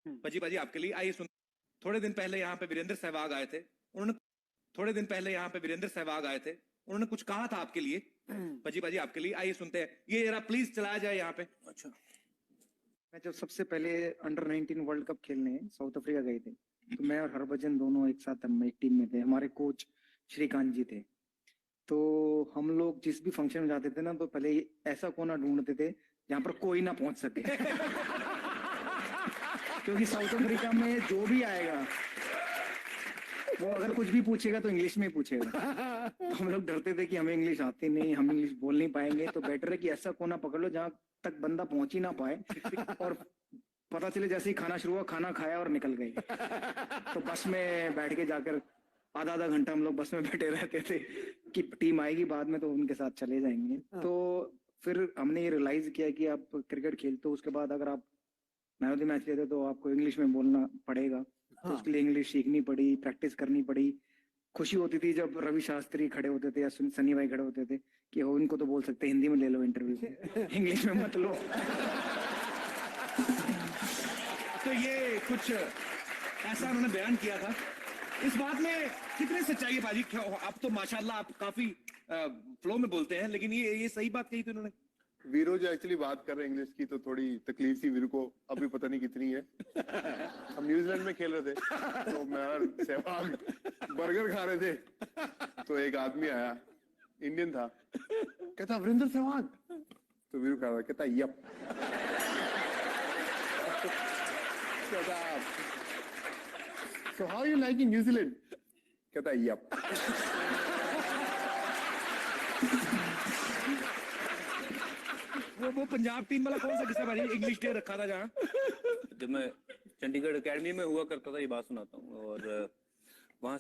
पाजी पाजी आपके लिए आइए सुन। थोड़े दिन पहले यहाँ पे वीरेंद्र सहवाग आए थे। उन्होंने थोड़े दिन पहले यहाँ पे वीरेंद्र सहवाग आए थे। उन्होंने कुछ कहा था आपके लिए। पाजी पाजी आपके लिए आइए सुनते हैं। ये जरा प्लीज चलाया जाए यहाँ पे। अच्छा, मैं जब सबसे पहले अंडर 19 वर्ल्ड कप खेलने साउथ अफ्रीका गए थे, तो मैं और हरभजन दोनों एक साथ हम एक टीम में थे। हमारे कोच श्रीकांत जी थे। तो हम लोग जिस भी फंक्शन में जाते थे ना, तो पहले ऐसा कोना ढूंढते थे जहाँ पर कोई ना पहुंच सके। क्योंकि साउथ अफ्रीका में जो भी आएगा वो अगर कुछ भी पूछेगा तो इंग्लिश में ही पूछेगा। तो हम लोग डरते थे कि हमें इंग्लिश आती नहीं, हम इंग्लिश बोल नहीं पाएंगे, तो बेटर है कि ऐसा कोना पकड़ लो जहाँ तक बंदा पहुंच ही ना पाए। और पता चले जैसे ही खाना शुरू हुआ, खाना खाया और निकल गए। तो बस में बैठ के जाकर आधा आधा घंटा हम लोग बस में बैठे रहते थे कि टीम आएगी बाद में तो उनके साथ चले जाएंगे। तो फिर हमने ये रियलाइज किया कि आप क्रिकेट खेलते हो, उसके बाद अगर आप मैन ऑफ द मैच लेते तो आपको इंग्लिश में बोलना पड़ेगा। तो उसके लिए इंग्लिश सीखनी पड़ी, प्रैक्टिस करनी पड़ी। खुशी होती थी जब रवि शास्त्री खड़े होते थे या सनी भाई खड़े होते थे कि हो इनको तो बोल सकते, हिंदी में ले लो इंटरव्यू, इंग्लिश में मत लो। तो ये कुछ ऐसा उन्होंने बयान किया था। इस बात में कितने सच्चाई है पाजी? आप तो माशाल्लाह आप काफी फ्लो में बोलते हैं, लेकिन ये सही बात कही थी उन्होंने। वीरो जो एक्चुअली बात कर रहे हैं इंग्लिश की, तो थोड़ी तकलीफ थी वीरो को, अभी पता नहीं कितनी है। हम न्यूजीलैंड में खेल रहे थे, तो मैं और सहवाग बर्गर खा रहे थे, तो एक आदमी आया, इंडियन था, कहता वीरेंद्र सहवाग। तो वीरू कह रहा, कहता यप। कहता so how you like in New Zealand? कहता यप। वो पंजाब टीम वाला कौन सा किस्सा भाई, इंग्लिश डे रखा था जहाँ? जब मैं चंडीगढ़ एकेडमी में हुआ करता था, ये बात सुनाता हूँ। और वहाँ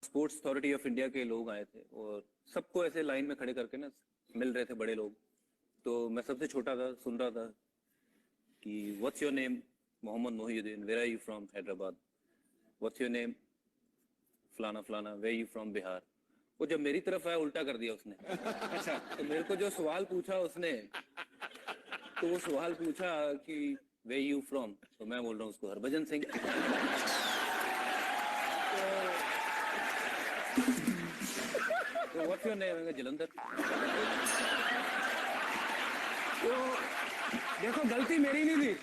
स्पोर्ट्स अथॉरिटी ऑफ इंडिया के लोग आए थे और सबको ऐसे लाइन में खड़े करके ना मिल रहे थे, बड़े लोग। तो मैं सबसे छोटा था, सुन रहा था कि what's your name? Mohammed Mohiuddin. Where are you from? Hyderabad. What's your name? फलाना फलाना। Where you from? बिहार। वो जब मेरी तरफ आया उल्टा कर दिया उसने। अच्छा। तो मेरे को जो सवाल पूछा उसने, तो वो सवाल पूछा कि वेयर यू फ्रॉम, तो मैं बोल रहा हूँ उसको हरभजन सिंह। तो व्हाट्स योर नेम? जलंधर। तो देखो गलती मेरी नहीं थी,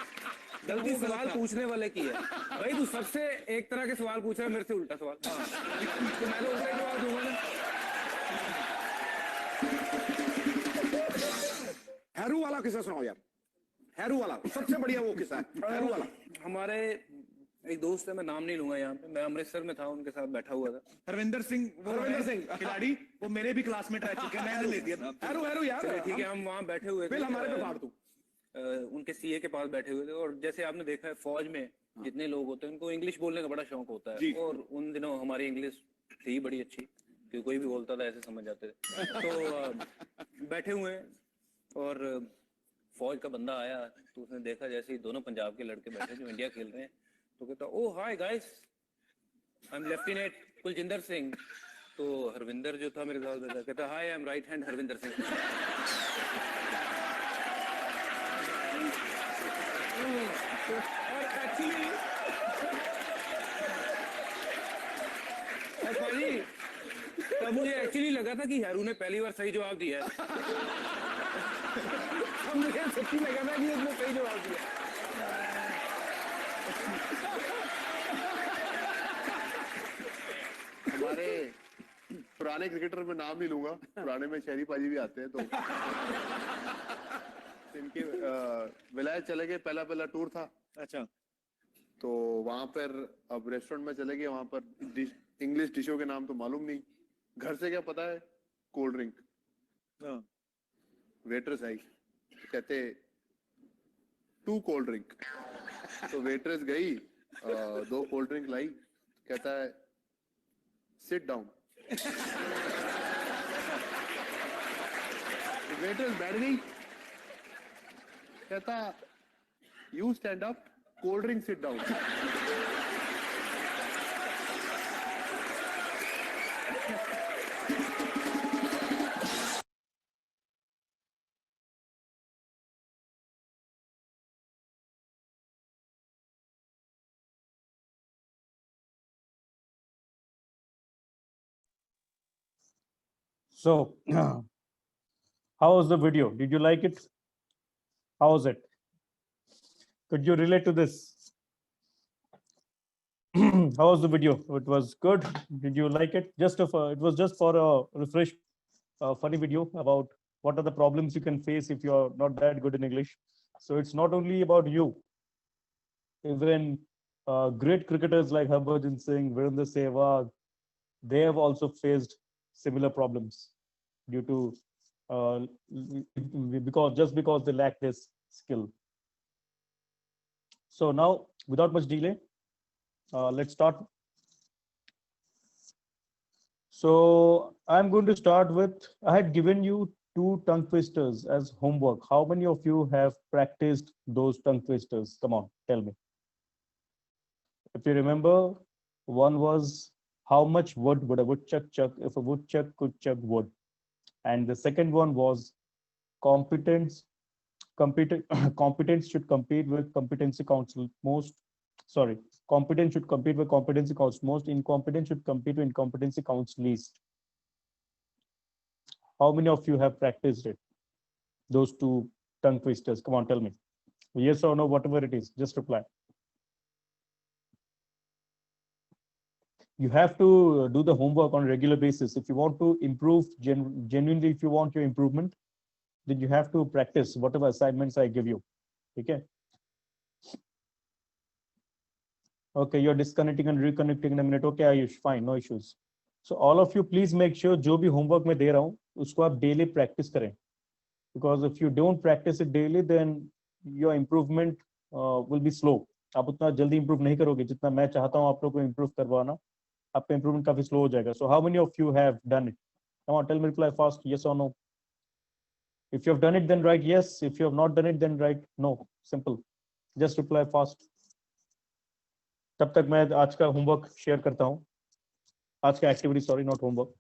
गलती सवाल पूछने वाले की है। भाई तू सबसे एक तरह के सवाल पूछ रहा है, मेरे से उल्टा सवाल। तो मैं तो उल्टा जवाब दूंगा ना। हैरू वाला किस्सा सुनाओ यार। हैरू वाला सबसे बढ़िया वो किस्सा है, हैरू वाला। हमारे एक दोस्त है, मैं नाम नहीं लूंगा यहाँ पे, मैं अमृतसर में था, उनके साथ बैठा हुआ था। हरविंदर सिंह खिलाड़ी, वो मेरे भी क्लासमेट रह चुके हैं, मैंने ले दिया था। हैरू यार, ठीक है, हम वहाँ बैठे हुए थे, हमारे पे फाड़ दूं। उनके सीए के पास बैठे हुए थे। और जैसे आपने देखा है फौज में जितने लोग होते हैं उनको इंग्लिश बोलने का बड़ा शौक होता है। और उन दिनों हमारी इंग्लिश थी बड़ी अच्छी, क्योंकि कोई भी बोलता था ऐसे समझ जाते थे। तो बैठे हुए हैं और फौज का बंदा आया, तो उसने देखा जैसे ही दोनों पंजाब के लड़के बैठे जो इंडिया खेल रहे हैं, तो कहता oh hi guys, I am lieutenant Kuljinder Singh. तो हरविंदर जो था मेरे साथ बैठा, कहता hi I am right hand Harvinder Singh. और एक्चुअली तब मुझे एक्चुअली लगा था कि हैरू ने पहली बार सही जवाब दिया है। मुझे सच्ची लगा था कि उसने सही जवाब दिया। हमारे पुराने क्रिकेटर में नाम नहीं लूंगा, पुराने में शहरी पाजी भी आते हैं, तो इनके विलायत चले गए, पहला टूर था। अच्छा। तो वहां पर अब रेस्टोरेंट में चले गए, वहां पर इंग्लिश डिशों के नाम तो मालूम नहीं, घर से क्या पता है, कोल्ड ड्रिंक। वेटर्स आई, कहते 2 कोल्ड ड्रिंक। तो वेट्रेस गई, 2 कोल्ड ड्रिंक लाई, कहता है सिट डाउन। वेट्रेस बैठ गई, कहता you stand up, cold drink sit down. So, how was the video? Did you like it? How was it? Could you relate to this? How was the video? It was good. Did you like it? It was just for a refresh, funny video about what are the problems you can face if you're not that good in English. So it's not only about you. Even great cricketers like Harbhajan Singh, Virendra Sehwag, they have also faced similar problems due to because they lack this skill. So now, without much delay, let's start. So I'm going to start with, I had given you 2 tongue twisters as homework. How many of you have practiced those tongue twisters? Come on, tell me. If you remember, one was how much wood would a woodchuck chuck if a woodchuck could chuck wood? And the second one was competence should compete with competency council most. Sorry, competence should compete with competency counts most. Incompetence should compete with incompetency counts least. How many of you have practiced it? Those 2 tongue twisters. Come on, tell me. Yes or no, whatever it is, just reply. You have to do the homework on a regular basis. If you want to improve, genuinely, if you want your improvement, then you have to practice whatever assignments I give you. Okay. Okay, you're disconnecting and reconnecting in a minute. Okay, Ayush, fine, no issues. So all of you, please make sure जो भी homework मैं दे रहा हूँ, उसको आप daily practice करें. Because if you don't practice it daily, then your improvement will be slow. आप उतना जल्दी improve नहीं करोगे जितना मैं चाहता हूँ आप लोगों को improve करवाना. आपका improvement काफी slow हो जाएगा. So how many of you have done it? Come on, tell me, reply fast, yes or no. If you have done it, then write yes. If you have not done it, then write no. Simple. Just reply fast. तब तक मैं आज का homework share करता हूं. आज का activity, sorry, not homework.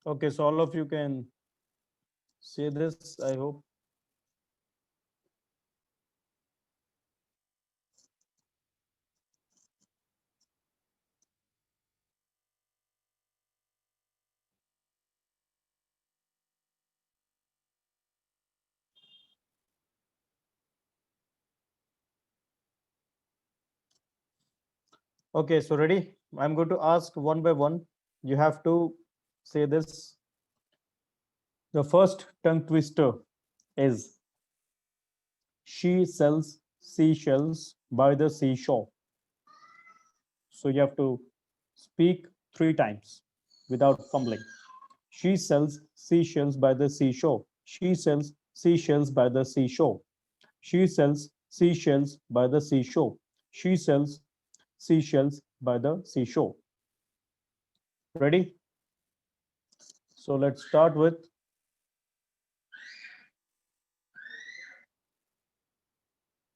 Okay, so all of you can say this, I hope. Okay, so ready? I'm going to ask one by one. You have to say this. The first tongue twister is she sells seashells by the seashore. So you have to speak 3 times without fumbling. She sells seashells by the seashore. She sells seashells by the seashore. She sells seashells by the seashore. She sells seashells by the seashore. Ready? So let's start with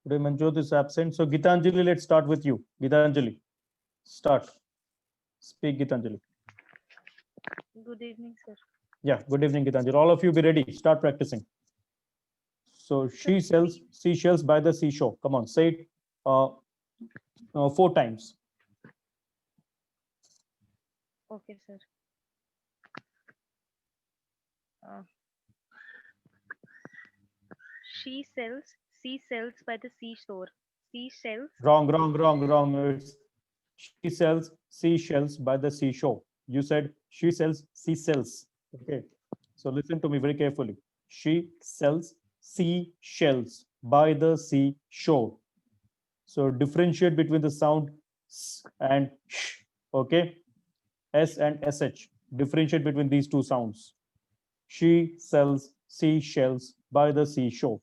today Manjot is absent. So Gitanjali, let's start with you. Gitanjali, start. Speak, Gitanjali. Good evening, sir. Yeah, good evening, Gitanjali. All of you be ready. Start practicing. So she sells seashells by the seashore. Come on, say it 4 times. Okay, sir. She sells seashells by the seashore. Seashells. Wrong. It's she sells seashells by the seashore. You said she sells seashells. Okay. So listen to me very carefully. She sells seashells by the seashore. So differentiate between the sound s and sh. Okay. S and sh. Differentiate between these two sounds. She sells seashells by the seashore.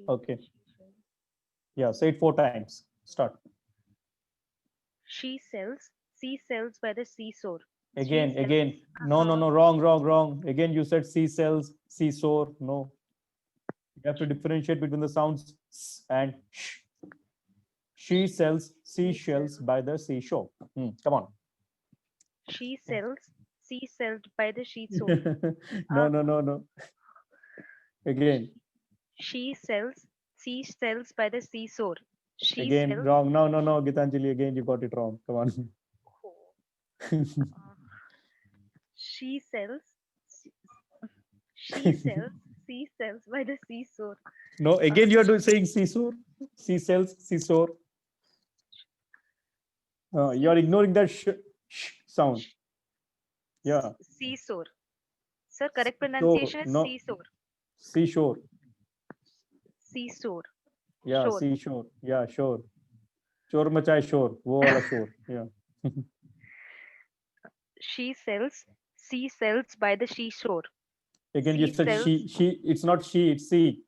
Okay. Yeah, say it 4 times. Start. She sells seashells by the seashore. Again. sells- No, wrong. Again, you said seashells, seashore. No. You have to differentiate between the sounds s and sh. She sells seashells by the seashore. Come on. She sells seashells by the seashore. No. Again. She sells seashells by the seashore. She Again, sells. wrong. No, Gitanjali, again you got it wrong. Come on. She sells seashells by the seashore. No, again you are saying seashore. Seashells, seashore. You are ignoring that sh sound. Yeah. Seashore. Sir, correct pronunciation is No. seashore. Seashore. Seashore. Yeah, Shore. seashore. Yeah, shore. Shore machai shore. वो वाला shore. Yeah. She sells seashells by the seashore. Again, you said Seashells. she. It's not she. It's she.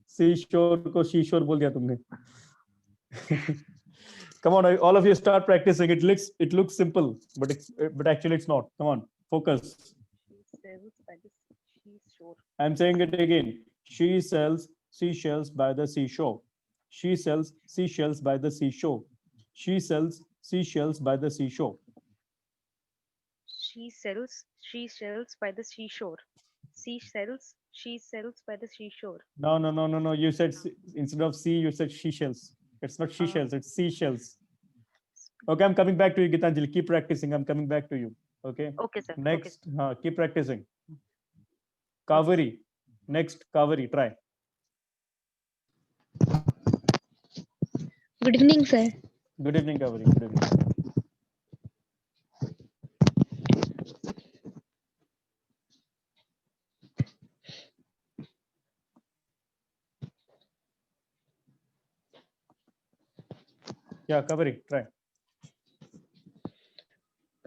Seashore को seashore बोल दिया तुमने. Come on, all of you start practicing. It looks simple, but actually it's not. Come on, focus. She sells by the seashore. I'm saying it again. She sells seashells by the seashore. She sells seashells by the seashore. She sells seashells by the seashore. She sells seashells by the seashore. She sells by the seashore. No. You said instead of sea, you said seashells. It's not seashells, it's seashells. Okay, I'm coming back to you, Gitanjali. Keep practicing. I'm coming back to you. Okay. Okay, sir. Next, keep practicing. Kaveri. Next, Kaveri. Try. Good evening, sir. Good evening, Kaveri. Good evening. Yeah, Kaveri. Try.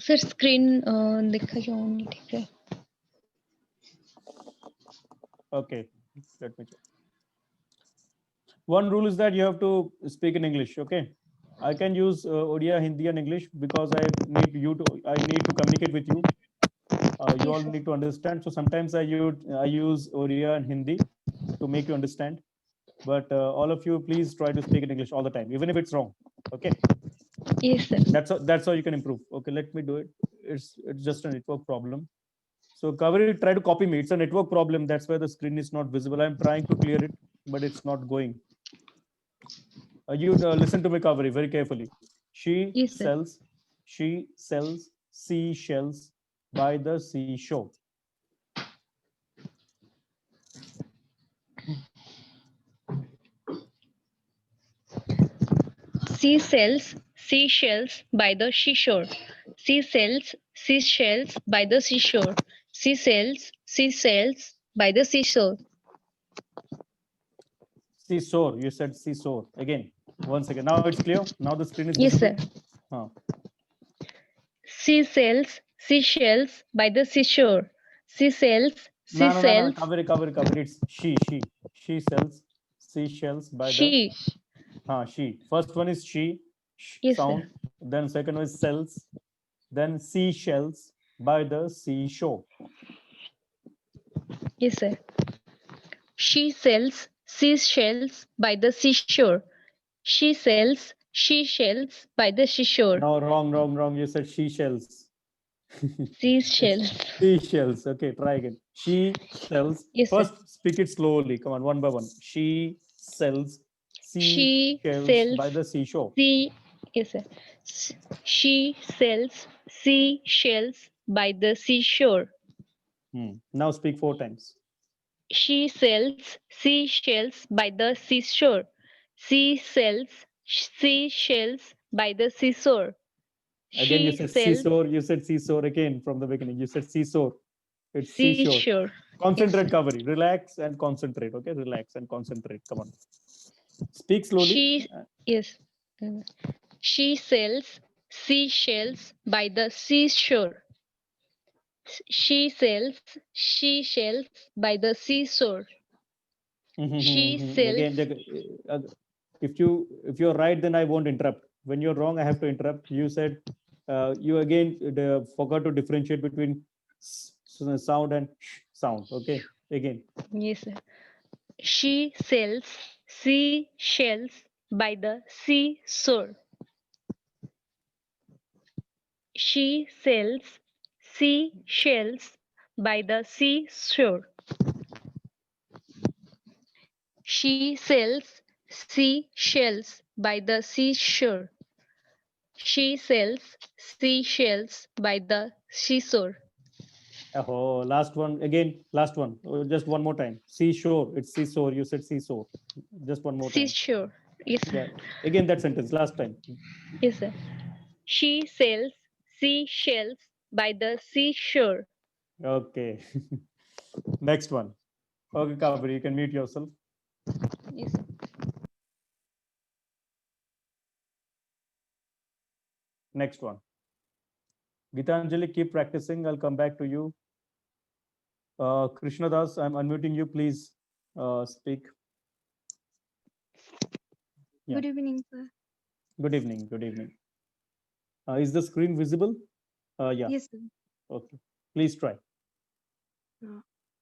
Sir screen देखा क्या on नहीं ठीक है. Okay, let me check. One rule is that you have to speak in English. Okay, I can use Odia, Hindi, and English because I need to communicate with you. You all need to understand. So sometimes I use Odia and Hindi to make you understand. But all of you, please try to speak in English all the time, even if it's wrong. Okay. Yes, sir. That's how you can improve. Okay, let me do it. It's just a network problem. So Kaveri, try to copy me. It's a network problem. That's why the screen is not visible. I'm trying to clear it, but it's not going. You listen to me, Kaveri, very carefully. She sells seashells by the seashore. She sells seashells by the seashore. She sells seashells by the seashore. She sells seashells by the seashore. Seashore. You said seashore. Again. One second. Now it's clear. Now the screen is Yes, visible. sir. She sells seashells by the seashore. She sells seashells. No. Kaveri. It's she. She sells seashells by She. She. First one is she. Yes, sound. sir. Then second one is sells. Then seashells by the seashore. Yes, sir. She sells seashells by the seashore. She sells seashells by the seashore. No, wrong. You said seashells. Seashells. Seashells. Okay, try again. She sells. Yes, sir. First, speak it slowly. Come on, one by one. She sells She seashells by sells the seashore. yes, sir. She sells seashells by the seashore. Now speak 4 times. She sells seashells by the seashore. She sells seashells by the seashore. Again, you She said sells seashore. You said seashore again from the beginning. You said seashore. It's seashore. seashore. Concentrate, Kaveri. Relax and concentrate. Okay, relax and concentrate. Come on. Speak slowly. She yes. She sells seashells by the seashore. She sells seashells by the seashore. She sells Again, if you're right, then I won't interrupt. When you're wrong, I have to interrupt. You said you again forgot to differentiate between sound and sound. Okay, again. yes, sir. She sells seashells by the seashore. She sells seashells by the seashore. She sells seashells by the seashore. She sells seashells by the seashore. Oh, last one again. Last one. Just one more time. Seashore. It's seashore. You said seashore. Just one more time. Seashore. Yes, sir. Yeah. Again that sentence. Last time. Yes, sir. She sells seashells by the seashore. Okay. Next one. Okay, Kaveri, you can mute yourself. Yes, sir. Next one. Gitanjali, keep practicing. I'll come back to you. Krishna Das, I'm unmuting you. Please speak. Yeah. Good evening, sir. Good evening. Good evening. Is the screen visible? Yeah. Yes, sir. Okay. Please try.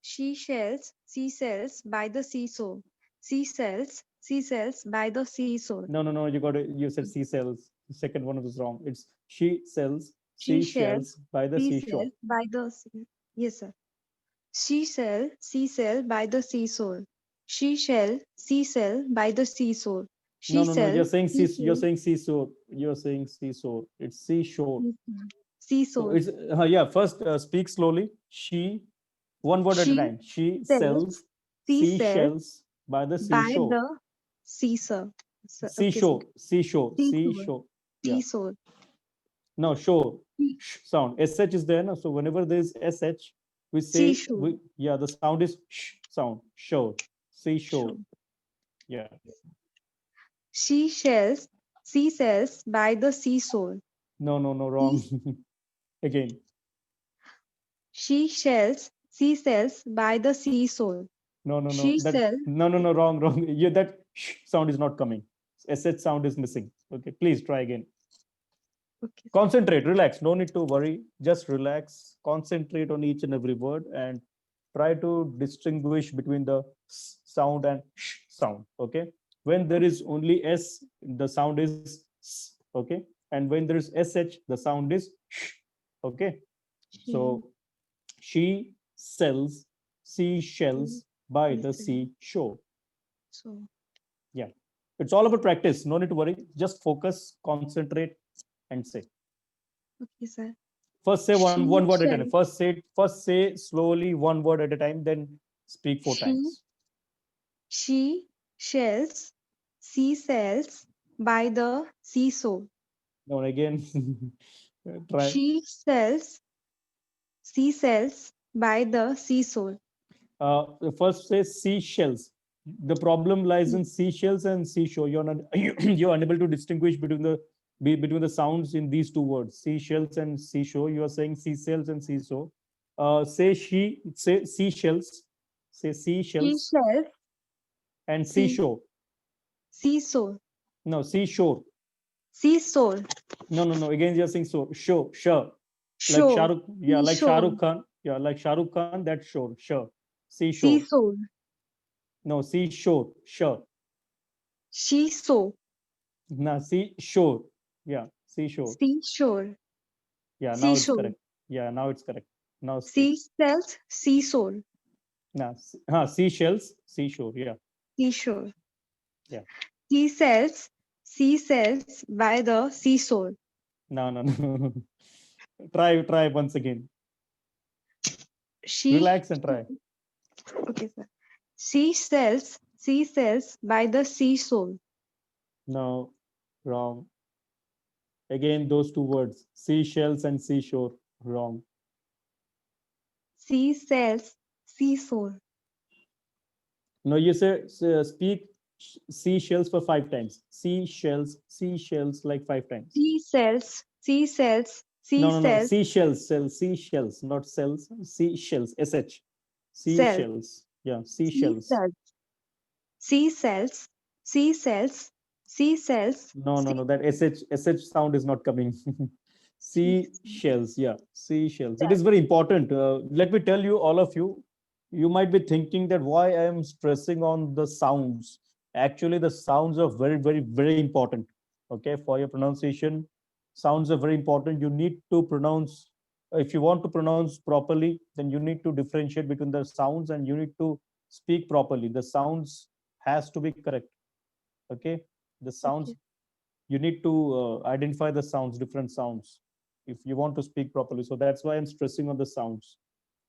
She sells by the seashore. She sells by the seashore. No. You said seashells. The second one was wrong. It's she sells She seashells by the seashore. by the yes, sir. She sell by the seashore. She sell by the seashore. She No. You're saying seashell- you're saying seashore. You're saying seashore. It's seashore. So seashore. it's yeah. First, speak slowly. She, one word at a She time. She sells seashells seashells by the by seashore. the seashore. Seashore. Okay, Seashore. Seashore. Yeah. seashore. No, shore. Sh sound. SH is there. No? So whenever there is SH, we say Seashore. yeah. The sound is sh sound. Shore. Seashore. Shore. Yeah. She sells by the seashore. No. Wrong. Again. She sells by the seashore. No. She sells. No. Wrong. Yeah, that sh sound is not coming. SH sound is missing. Okay, please try again. Okay. Concentrate, relax. No need to worry. Just relax. Concentrate on each and every word and try to distinguish between the s sound and sh sound. Okay. When there is only S, the sound is s. Okay. And when there is SH, the sound is sh. Okay. So she sells seashells by the seashore. So Yeah. It's all about practice. No need to worry. Just focus, concentrate, and say. okay, sir. First say one word at a time. Seashell. First say slowly one word at a time, then speak 4 times. She sells by the seashore. No, again. Try. She sells by the seashore. First say seashells. The problem lies in seashells and seashore. You're not you're unable to distinguish between the sounds in these two words, seashells and seashore. You are saying seashells and seashore. Say seashells. Say seashells Seashell. and seashore. Seashore. No, seashore. Seashore. No. Again, you're saying so. Sure. Like Shore. Shahrukh. Yeah, like Seashore. Shahrukh Khan. Yeah, like Shahrukh Khan. That's sure. Seashore. Seashore. No, seashore. Sure. Seashore. No, seashore. Yeah, seashore. Seashore. Yeah, now it's Seashore. correct. Yeah, now it's correct. Now speak. Seashells, seashore, Now, seashells, seashore. Yeah, seashore. yeah. Seashells, seashells by the seashore. No, no, no. Try once again. She, Relax and try. okay, sir. Seashells, seashells by the seashore. No, wrong. Again, those two words, seashells and seashore, wrong. Seashells, seashore. No, you say speak seashells for 5 times. Seashells, seashells, like 5 times. Seashells, seashells, No. seashells, Seashells, not cells. Seashells, sh. cells, Seashells. Yeah, seashells. seashells, seashells, seashells, No. That sh sound is not coming. Seashells. Yeah, seashells. It is very important. Let me tell you, all of you, you might be thinking that why I am stressing on the sounds. Actually, the sounds are very important. Okay, for your pronunciation, sounds are very important. You need to pronounce. If you want to pronounce properly, then you need to differentiate between the sounds and you need to speak properly. The sounds has to be correct. Okay, the sounds, Okay. you need to identify the sounds, different sounds, if you want to speak properly. So that's why I'm stressing on the sounds.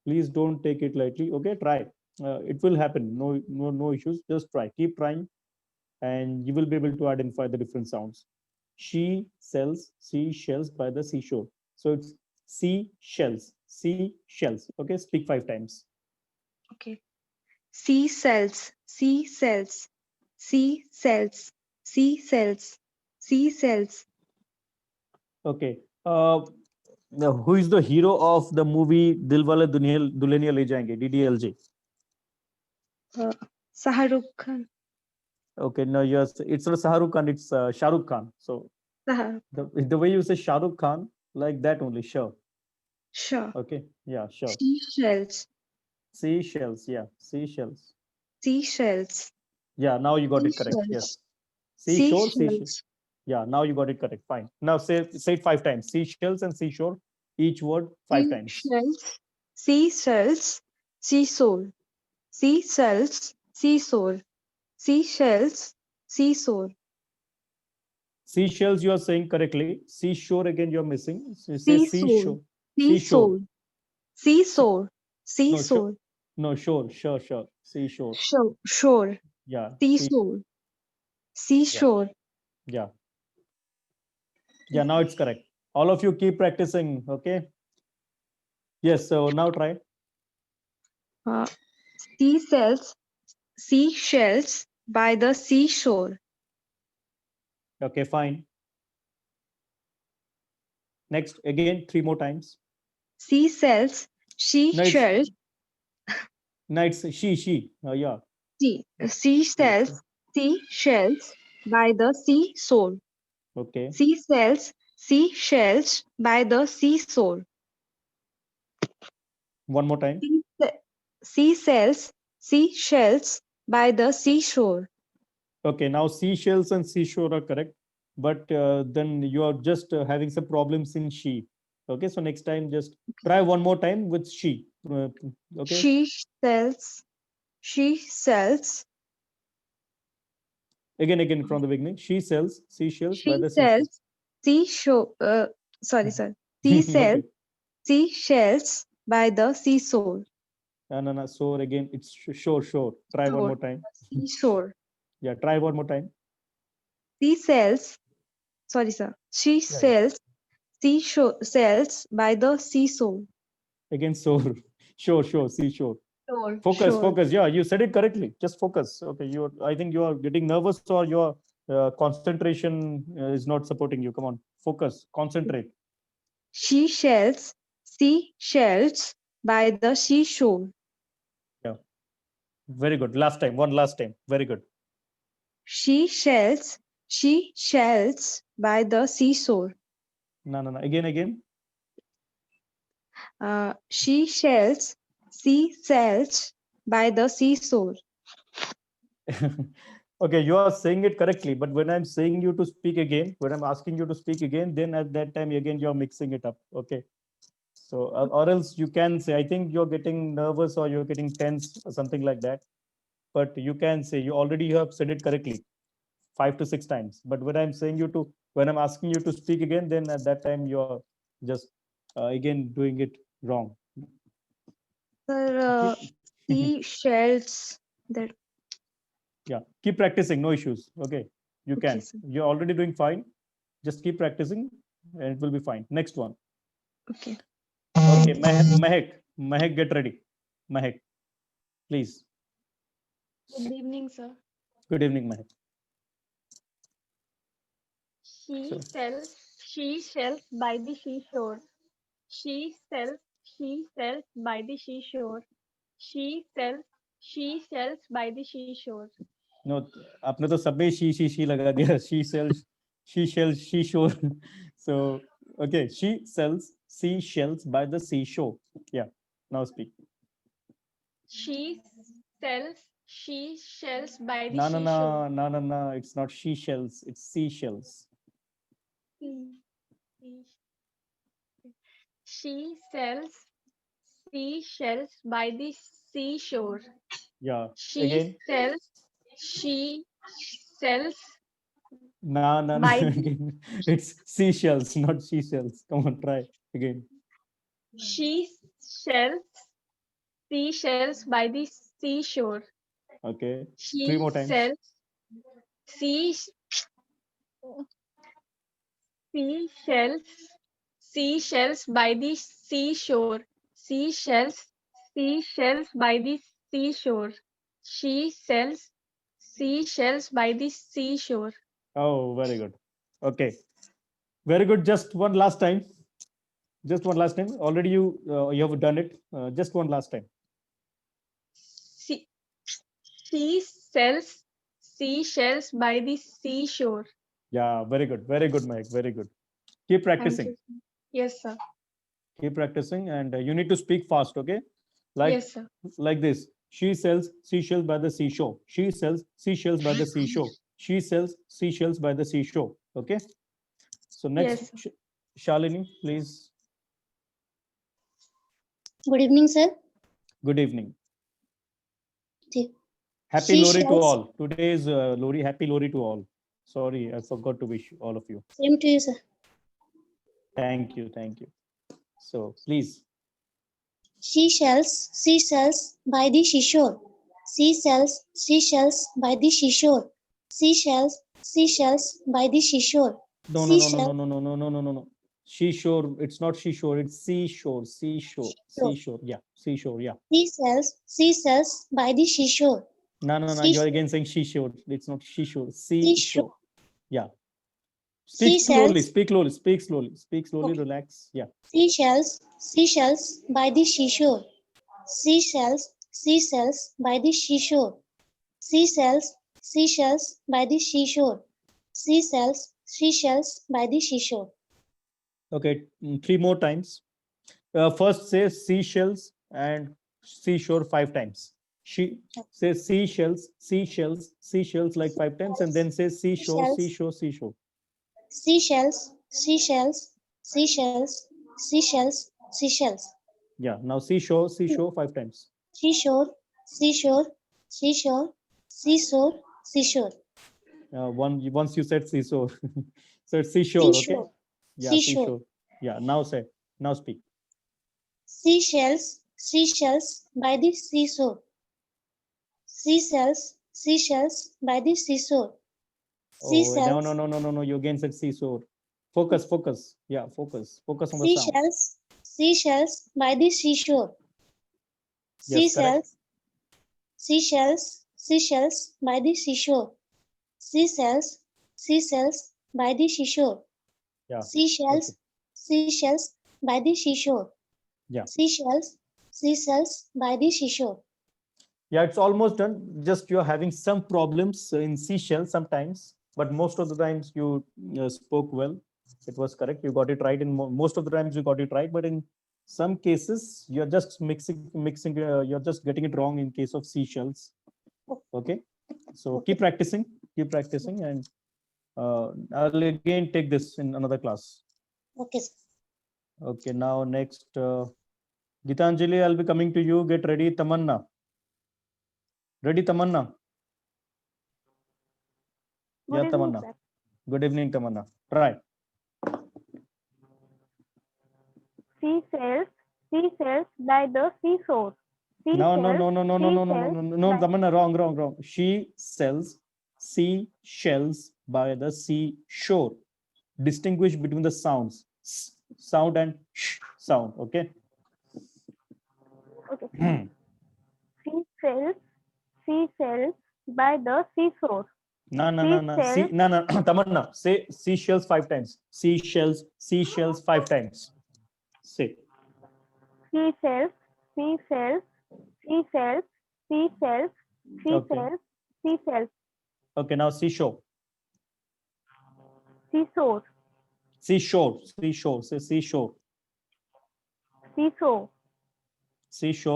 Please don't take it lightly. Okay, try. It will happen. No issues. Just try. Keep trying, and you will be able to identify the different sounds. She sells seashells by the seashore. So it's seashells. Seashells. Okay, speak 5 times. Okay. Seashells, seashells, seashells, seashells, seashells. Okay. Who is the hero of the movie Dilwale Dulhania Le Jayenge? DDLJ. Shah Rukh Khan. Okay, no, yes, it's not Shah Rukh Khan, it's Shah Rukh Khan. So Shah- the way you say Shah Rukh Khan, like that only, sure. Sure. Okay, yeah, sure. Seashells, Seashells, yeah, seashells. seashells, Yeah, now you got it correct. seashells, Yes. Seashore, seashell. seashells, Yeah, now you got it correct. Fine. Now say it 5 times. Seashells and seashore, each word 5 times. seashells, seashells, seashore, seashells, seashore, seashells, seashore, Seashells, you are saying correctly. Seashore, again, you're missing. So you say seashore, seashore. Seashore. seashore, seashore, No, sure. seashore, No, sure. Seashore. shore, Yeah. seashore, seashore. Yeah. Yeah, now it's correct. All of you keep practicing, okay? Yes, so now try. Seashells, seashells by the seashore. Okay, fine. Next, again, 3 more times. Seashells, seashells, No, it's she. Yeah. seashells, seashells by the seashore. Okay. Seashells, seashells by the seashore. One more time. Seashells, seashells by the seashore. Okay, now seashells and seashore are correct, but then you are just having some problems in she. Okay, so next time just try one more time with she. Okay. She sells, Again from the beginning. She sells seashells by she the seashore. sells, seashore, sorry, sir. Seashells, Okay. seashells by the seashore. No. So again, it's shore. Try one more time. Seashore. Yeah, try one more time. She sells, sorry, sir. She sells, seashore, sells by the seashore. Again, shore, seashore. Shore. Focus. Yeah, you said it correctly. Just focus. Okay, I think you are getting nervous, or your concentration is not supporting you. Come on, focus, concentrate. She sells, by the seashore. Yeah, very good. One last time. Very good. She sells by the seashore. No. Again. She sells by the seashore. Okay, you are saying it correctly, but when I'm saying you to speak again, when I'm asking you to speak again, then at that time again you are mixing it up. Okay, So, or else you can say, I think you're getting nervous or you're getting tense or something like that. But you can say, you have said it correctly 5 to 6 times. But when I'm asking you to speak again, then at that time you're just again doing it wrong. Sir, seashells. That Yeah, keep practicing, no issues. Okay, you okay, can. sir. You're already doing fine. Just keep practicing and it will be fine. Next one. Okay. Okay, Mahek, get ready. Mahek, please. Good evening, sir. Good evening, Mahek. She So- sells seashells by the seashore. She sells seashells by the seashore. She sells seashells by the seashore. No, आपने तो सब में she लगा दिया. She sells seashore. So, okay, she sells seashells by the seashore. Yeah, now speak. She sells seashells by the No, seashore. no, it's not seashells, it's seashells. She sells seashells by the seashore. Yeah, She again. she sells No, by the, again. It's seashells, not seashells. Come on, try again. she sells seashells by the seashore. Okay, 3 She more times. sells seashells by the seashore. Seashells by the seashore. She sells seashells by the seashore. Oh, very good. Okay, very good. Just one last time. Already you have done it. Just one last time. She sells seashells by the seashore. Yeah, very good, Mike. Very good. Keep Thank practicing. you. Yes, sir. Keep practicing, and you need to speak fast. Okay, Yes, sir. like this. She sells seashells by the seashore. She sells seashells by the seashore. She sells seashells by the seashore. Okay. So next, Yes, Shalini, please. Good evening, sir. Good evening. Ji. Happy Lori to Seashells. all. Today is Lori. Happy Lori to all. Sorry, I forgot to wish all of you. Same to you, sir. Thank you. So please. Seashells by the seashore. Seashells by the seashore. Seashells by the seashore. No. Seashore. It's not seashore. It's seashore. Yeah, seashore. Yeah. Seashells by the seashore. No. You're again saying seashore. It's not seashore. Seashore. Yeah. Speak slowly. Speak slowly. Okay. Relax. Yeah. Seashells by the seashore. Seashells by the seashore. Seashells by the seashore. Seashells by the seashore. Okay. 3 more times. First say seashells and seashore 5 times. She says seashells like 5 times, and then say seashore. Seashells. Yeah. Now seashore 5 times. Seashore. Once you said seashore. So it's seashore. Okay. Seashore. Yeah. Seashore. Yeah. Now speak. Seashells by the seashore. Seashells by the seashore. Oh, no. You again said seashore. Focus. Yeah, focus on the sound. Seashells by the seashore. Yes, correct. Seashells by the seashore. Seashells by the seashore. Yeah. Seashells by the seashore. Yeah. Seashells by the seashore. Yeah, it's almost done. Just you're having some problems in seashell sometimes, but most of the times you spoke well. It was correct. You got it right. In most of the times you got it right, but in some cases you're just mixing. You're just getting it wrong in case of seashells. Okay. So keep practicing, and I'll again take this in another class. Okay, sir. Okay, now next, Gitanjali, I'll be coming to you. Get ready, Tamanna. Ready, Tamanna? What Yeah, is Tamanna. that? Good evening, Tamanna. Try. She sells by the seashore. She No, no, sells, no, no, no, no, she no, no, no, sells no, no, by Tamanna, wrong. She sells seashells by the seashore. Distinguish between the sounds, sound and sh sound. Okay. okay. She sells by the seashore. No. She sells No. Tamanna, say seashells 5 times. Seashells 5 times. Say. she sells, she sells, she sells, she sells, she Okay. sells, she sells, Okay. Now seashore. seashore, Seashore. Say seashore. seashore,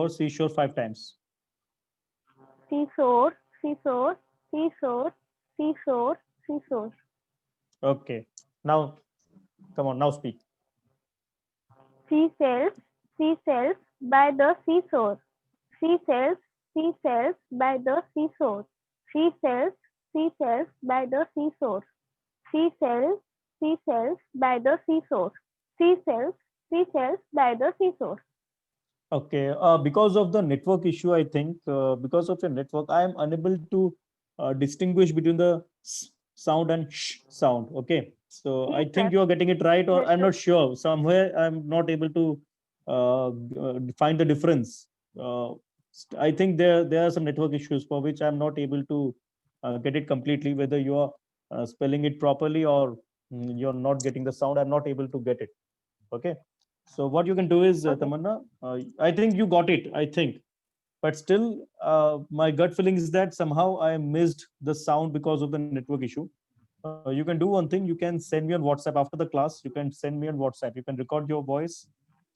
Seashore 5 times. seashore, seashore, seashore, seashore, seashore. Okay. Now, come on. Now speak. She sells by the seashore. She sells by the seashore. She sells by the seashore. She sells by the seashore. She sells by the seashore. Okay. Because of the network issue, I think because of the network, I am unable to distinguish between the sound and sh sound. Okay. So I Yes, think sir. you are getting it right, or Yes, I'm sir. not sure. Somewhere I'm not able to find the difference. I think there are some network issues for which I'm not able to get it completely. Whether you are spelling it properly or you're not getting the sound, I'm not able to get it. Okay. So what you can do is, Okay. Tamanna, I think you got it, I think. But still, my gut feeling is that somehow I missed the sound because of the network issue. You can do one thing. You can send me on WhatsApp after the class. You can send me on WhatsApp. You can record your voice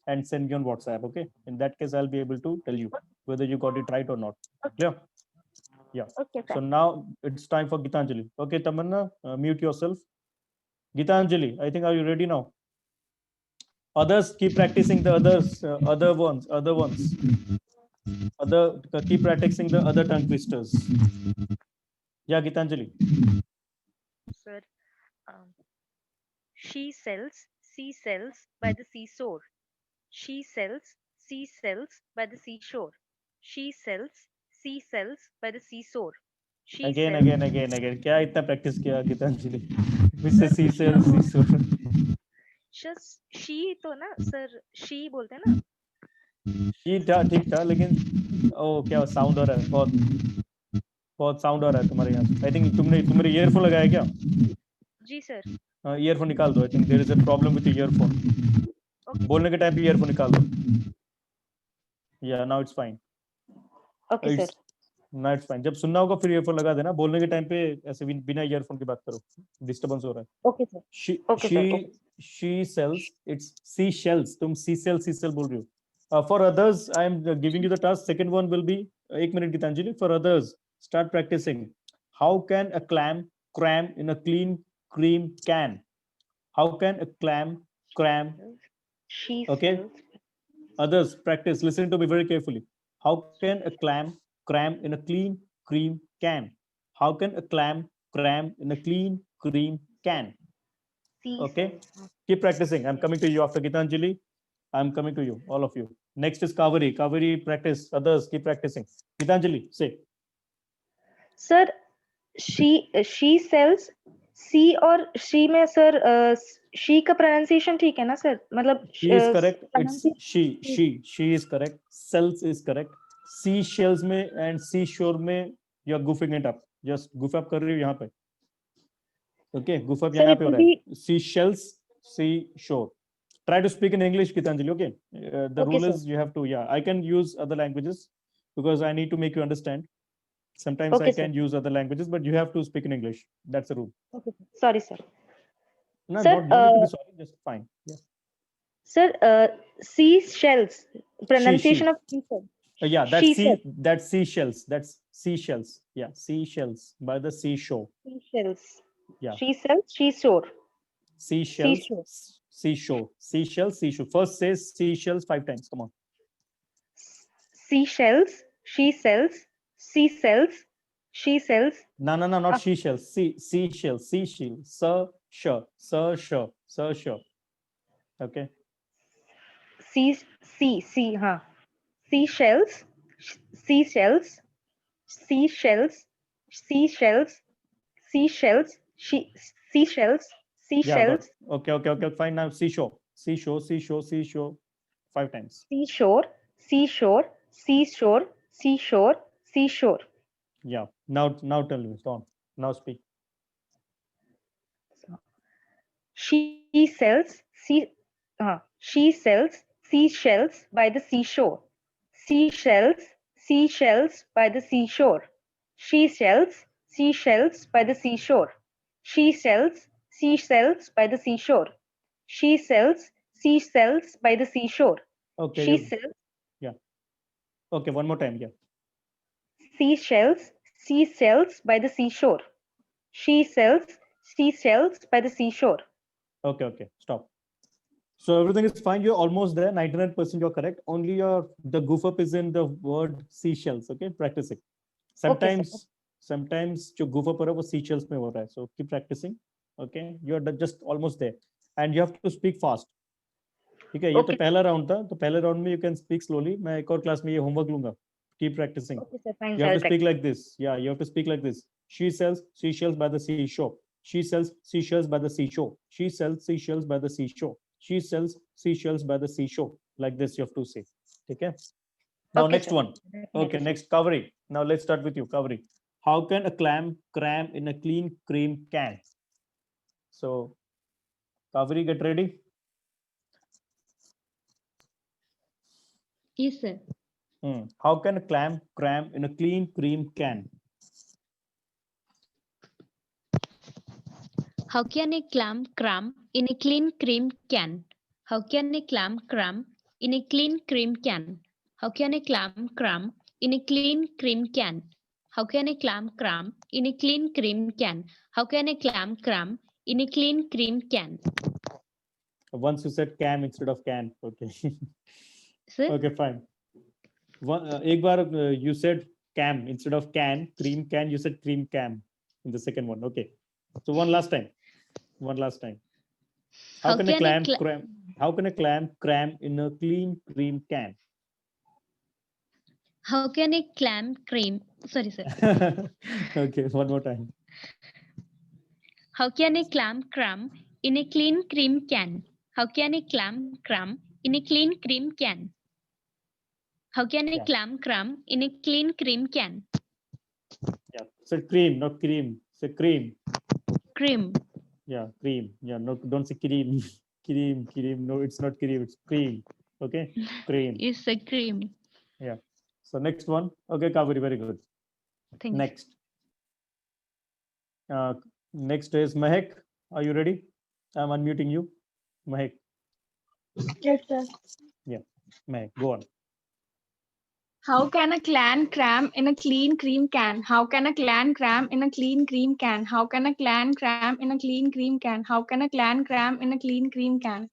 and send me on WhatsApp. Okay. In that case, I'll be able to tell you whether you got it right or not. Clear? Yeah. Okay, sir. So now it's time for Gitanjali. Okay, Tamanna, mute yourself. Gitanjali, I think, are you ready now? Others keep practicing the other ones, keep practicing the other tongue twisters. Yeah, Gitanjali. Sir, she sells by the seashore. She sells by the seashore. She sells by the seashore. She Again. sells. क्या इतना practice किया Gitanjali? Sir, Mrs. Cecil. just she तो ना sir, she बोलते हैं ना. ठीक था लेकिन ओ क्या साउंड हो रहा है, बहुत साउंड हो रहा है तुम्हारे यहाँ से. आई थिंक तुमने ईयरफोन लगाया क्या? जी सर. ईयरफोन निकाल दो. I think there is a problem with earphone. बोलने के टाइम पे ईयरफोन निकाल दो. Yeah now it's fine. Okay sir. Now it's fine. जब सुनना होगा फिर ईयरफोन लगा देना. बोलने के टाइम पे ऐसे बिना ईयरफोन की बात करो. डिस्टर्बेंस हो रहा है. Okay sir. she sells. It's seashells. तुम seashell बोल रही हो. For others, I am giving you the task. Second one will be 1 minute, Gitanjali. For others, start practicing. How can a clam cram in a clean cream can? How can a clam cram? She Okay. sells. Others, practice. Listen to me very carefully. How can a clam cram in a clean cream can? How can a clam cram in a clean cream can? Okay. Keep practicing. I'm coming to you after Gitanjali. I'm coming to you, all of you. Next is Kaveri. Kaveri, practice. Others, keep practicing. Gitanjali, say. Sir, she sells. सी और she में sir she का pronunciation ठीक है ना sir? मतलब she is correct. It's she is correct. Sells is correct. Seashells में and seashore में you are goofing it up. Just goof up कर रही हो यहाँ पे. Okay, goof up यहाँ पे हो रहा है. Seashells, seashore. Try to speak in English, Gitanjali. Okay. The rule is you have to. Yeah, I can use other languages because I need to make you understand. Sometimes I can use other languages, but you have to speak in English. That's the rule. Okay. Sorry, sir. No, not need to be sorry. Just fine. Yeah. Sir, seashells. Pronunciation of seashells. Yeah, that's seashells. That's seashells. Yeah, seashells by the seashore. Seashells. Yeah. She sells seashore. Seashells. seashore, seashell, seashore. First say seashells 5 times. Come on. Seashells, she sells, she sells, she sells. No, not seashells. Seashell, seashell, sure. Okay. Huh. Seashells, seashells, seashells, seashells, seashells, seashells, Yeah, got seashells, okay. Fine. Now seashore. 5 times. seashore, seashore, seashore, seashore, seashore. Yeah. Now tell me. Stop. Now speak. She sells seashells by the seashore. Seashells by the seashore. She sells seashells by the seashore. She sells seashells by the seashore. She sells seashells by the seashore. Okay. She sells Yeah. Okay. One more time. Yeah. seashells by the seashore. She sells seashells by the seashore. Okay. Stop. So everything is fine. You're almost there. 99% you're correct. Only the goof up is in the word seashells. Okay, practice it. Sometimes जो goof up हो रहा है वो seashells में हो रहा है. So keep practicing. Okay, you're just almost there, and you have to speak fast. ठीक है, ये तो पहला राउंड था, तो पहले राउंड में you can speak slowly. मैं एक और क्लास में ये होमवर्क लूंगा. Keep practicing. Okay, sir, fine, you have I'll to speak like this. Yeah, you have to speak like this. She sells seashells by the seashore. She sells seashells by the seashore. She sells seashells by the seashore. She sells seashells by the seashore. Like this you have to say. Okay. Now Okay, next sir. one. Okay, next Kaveri. Now let's start with you, Kaveri. How can a clam cram in a clean cream can? So, Kaveri, get ready. Yes, sir. How can a clam cram in a clean cream can? How can a clam cram in a clean cream can? How can a clam cram in a clean cream can? How can a clam cram in a clean cream can? How can a clam cram in a clean cream can? How can a clam cram in a clean cream can? Once you said cam instead of can. Okay. Sir? Okay, fine. एक बार you said cam instead of can, cream can, you said cream cam in the second one. Okay. So one last time. How can a clam cram in a clean cream can? How can a clam cream? Sorry, sir. Okay, one more time. How can a clam cram in a clean cream can? How can a clam cram in a clean cream can? How can a clam cram in a clean cream can? Yeah, so cream, not cream. Say cream. Cream. Yeah, cream. Yeah, no, don't say cream. cream. No, it's not cream. It's cream. Okay, cream. It's a cream. Yeah. So next one. Okay, Kaveri, very good. Thank you. Next is Mahek. Are you ready? I'm unmuting you. Mahek. Yes, sir. Yeah, Mahek, go on. How can a clan cram in a clean cream can? How can a clan cram in a clean cream can? How can a clan cram in a clean cream can? How can a clan cram in a clean cream can?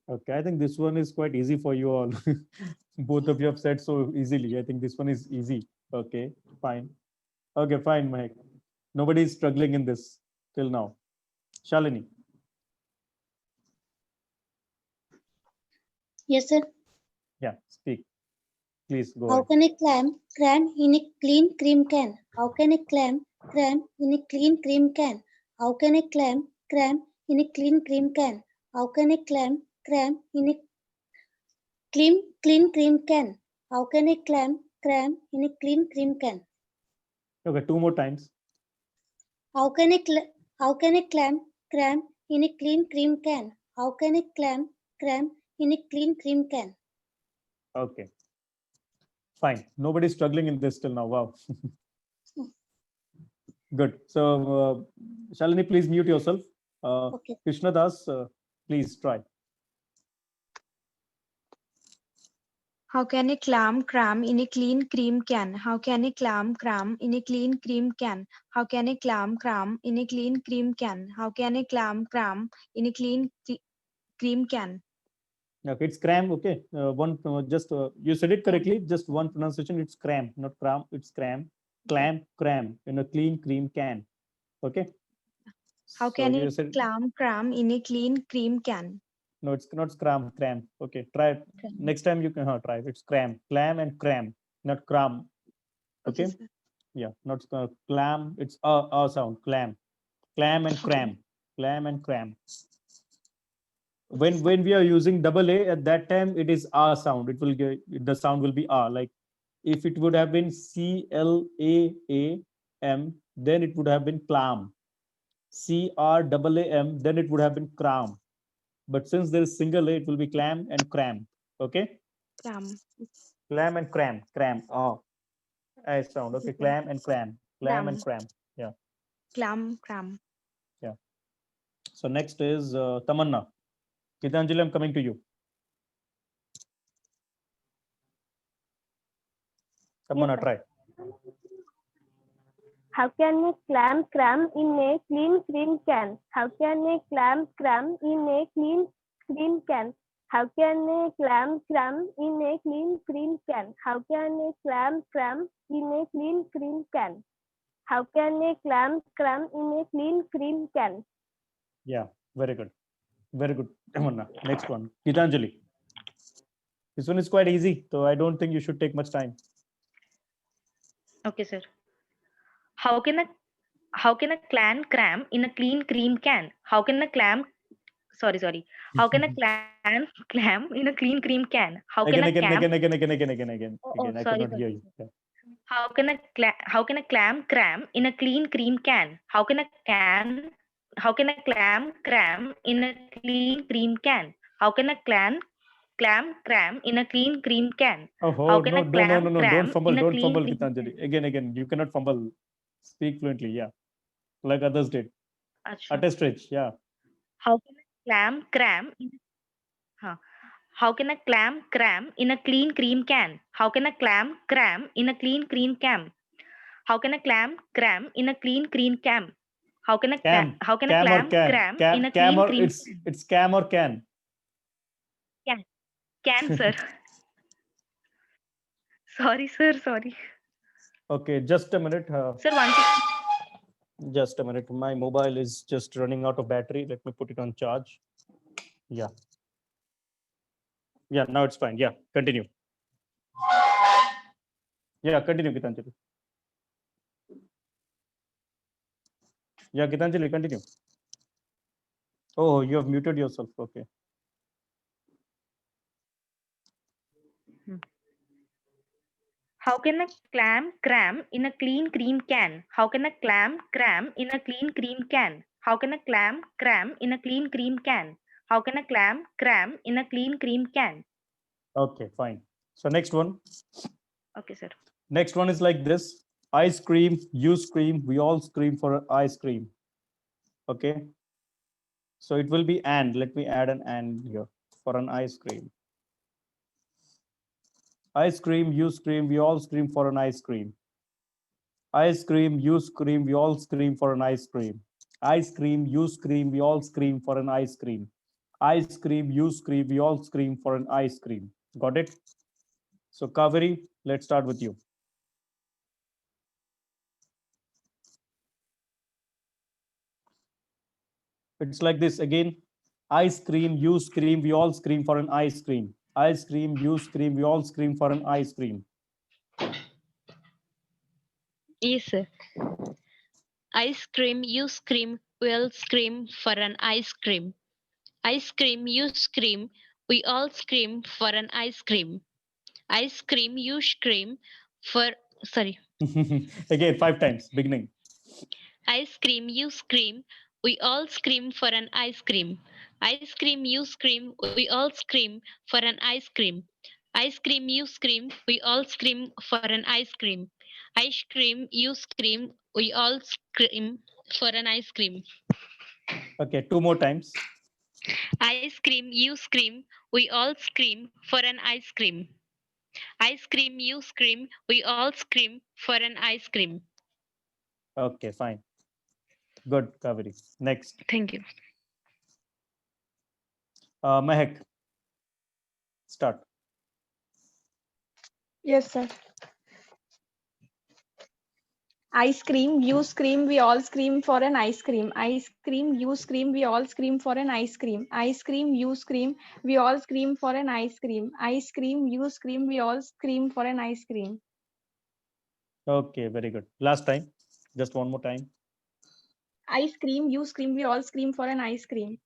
Okay, I think this one is quite easy for you all. Both of you have said so easily. I think this one is easy. Okay, fine. Okay, fine, Mahek. Nobody is struggling in this till now. Shalini. Yes, sir. Yeah, speak. Please go How ahead. can a clam cram in a clean cream can? How can a clam cram in a clean cream can? How can a clam cram in a clean cream can? How can a clam cram in a clean cream can? How can a clam cram in a clean cream can? Okay, 2 more times. How can a clam cram in a clean cream can? How can a clam cram in a clean cream can? Okay. Fine. Nobody's struggling in this till now. Wow. Good. So, Shalini, please mute yourself. Okay. Krishna Das, please try. How can a clam cram in a clean cream can? How can a clam cram in a clean cream can? How can a clam cram in a clean cream can? How can a clam cram in a clean cream can. Okay, it's cram. Okay, you said it correctly. Just one pronunciation. It's cram, not cram. It's cram. Cram in a clean cream can. Okay. How So can you it said cram in a clean cream can? no. It's not cram. Okay, try it. Cram. Next time you can try it. It's clam and cram, not cram. Okay, Okay. sir. Yeah, not clam. It's a sound. Clam and cram. Clam and cram. When we are using double A, at that time it is a sound. It will get, the sound will be a. Like if it would have been CLAAM, then it would have been clam. CRAAM, then it would have been cram. But since there is single A, it will be clam and cram. Okay. Cram. Clam and cram. I sound. Okay. Clam and cram. Clam and cram. Yeah. Clam. Yeah. So next is Tamanna. Gitanjali, I'm coming to you. Tamanna, try. How can a clam cram in a clean cream can? How can a clam cram in a clean cream can? How can a clam cram in a clean cream can? How can a clam cram in a clean cream can? How can a clam cram in a clean cream can? Yeah, very good. Very good, Tamanna. Next one, Gitanjali. This one is quite easy, so I don't think you should take much time. Okay, sir. How can a clam cram in a clean cream can? How can a clam sorry. How can a clam in a clean cream can? How can Again. Oh, I sorry. cannot hear you. Yeah. How can a clam cram in a clean cream can? How can a clam cram in a clean cream can? How can a clam cram in a clean cream can? Oh, How can no, a clam don't cram fumble, in a don't clean fumble, cream Gitanjali. Again, you cannot fumble. Speak fluently, yeah, like others did. Acha. Attest rich, yeah. How can a clam cram in How can a clam cram in a clean cream can? How can a clam cram in a clean cream can? How can a clam cram in a clean cream can? How can a Cam or clam can? cram in a Cam clean or cream it's cam or can? can, sir? Sorry, sir. Sorry. Okay, just a minute. Sir, once again. Just a minute. My mobile is just running out of battery. Let me put it on charge. Yeah. Yeah, now it's fine. Yeah, continue. Yeah, continue, Gitanjali. Yeah, Gitanjali, continue. Oh, you have muted yourself. Okay. How can a clam cram in a clean cream can? How can a clam cram in a clean cream can? How can a clam cram in a clean cream can? How can a clam cram in a clean cream can? Okay, fine. So next one. Okay, sir. Next one is like this. I scream, you scream, we all scream for ice cream. Okay. So it will be and. Let me add an and here for an ice cream. I scream, you scream, we all scream for an ice cream. I scream, you scream, we all scream for an ice cream. I scream, you scream, we all scream for an ice cream. I scream, you scream, we all scream for an ice cream. Got it? So Kaveri, let's start with you. It's like this again. I scream, you scream, we all scream for an ice cream. I scream, you scream, we all scream for an ice cream. Yes, sir. I scream, you scream, we all scream for an ice cream. I scream, you scream, we all scream for an ice cream. I scream, you scream for, sorry. Again, 5 times, beginning. I scream, you scream, we all scream for an ice cream. I scream, you scream, we all scream for an ice cream. I scream, you scream, we all scream for an ice cream. I scream, you scream, we all scream for an ice cream. Okay, 2 more times. I scream, you scream, we all scream for an ice cream. I scream, you scream, we all scream for an ice cream. Okay, fine. Good, Kaveri. Next. Thank you. Mehak, start. Yes, sir. Ice cream, you scream, we all scream for an ice cream. Ice cream, you scream, we all scream for an ice cream. Ice cream, you scream, we all scream for an ice cream. Ice cream, you scream, we all scream for an ice cream. Okay, very good. Last time, just one more time. Ice cream, you scream, we all scream for an ice cream.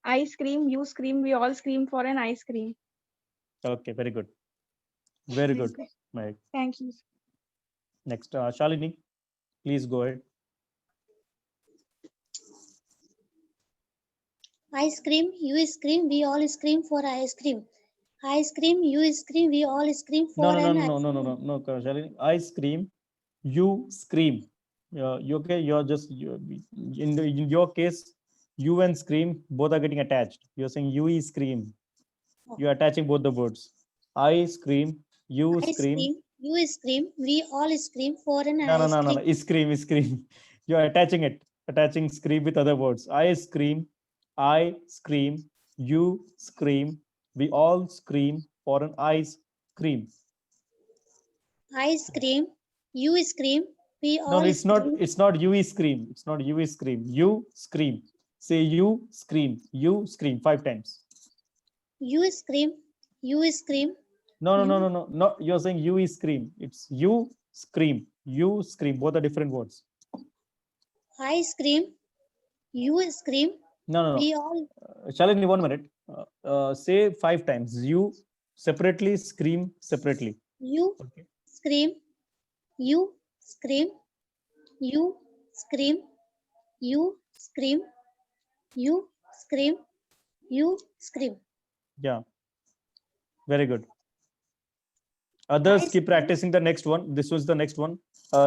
Ice cream, you scream, we all scream for an ice cream. Okay, very good. Very good, Mehak. Thank you. Next, Shalini, please go ahead. Ice cream, you scream, we all scream for ice cream. Ice cream, you scream, we all scream for No, an ice no, Shalini. Ice cream, you scream. You okay? You're just in your case, you and scream both are getting attached. You're saying you scream. You're attaching both the words. I scream, you Ice scream. cream, you scream, we all scream for an No, ice cream. Scream, scream. You're attaching it, attaching scream with other words. I scream, you scream, we all scream for an ice cream. Ice cream, you scream, we No, all it's not. scream. It's not you scream. It's not you scream. You scream. Say you scream. You scream 5 times. You scream, you scream. No. You're saying you scream. It's you scream. You scream. Both are different words. I scream, you scream. No. We all. Shalini, 1 minute. Say 5 times. You separately, scream separately. You Okay. scream, you scream, you scream, you scream, you scream, you scream. Yeah. Very good. Others keep practicing the next one. This was the next one.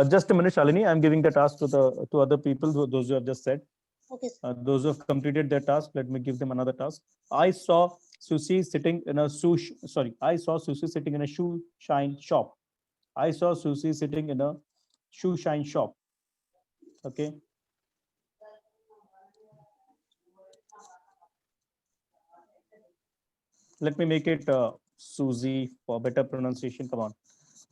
Just a minute, Shalini. I'm giving the task to other people, those who have just said. Okay. Those who have completed their task, let me give them another task. I saw Susie sitting in a shoe shine shop. I saw Susie sitting in a shoe shine shop. Okay. Let me make it Susie for better pronunciation. Come on.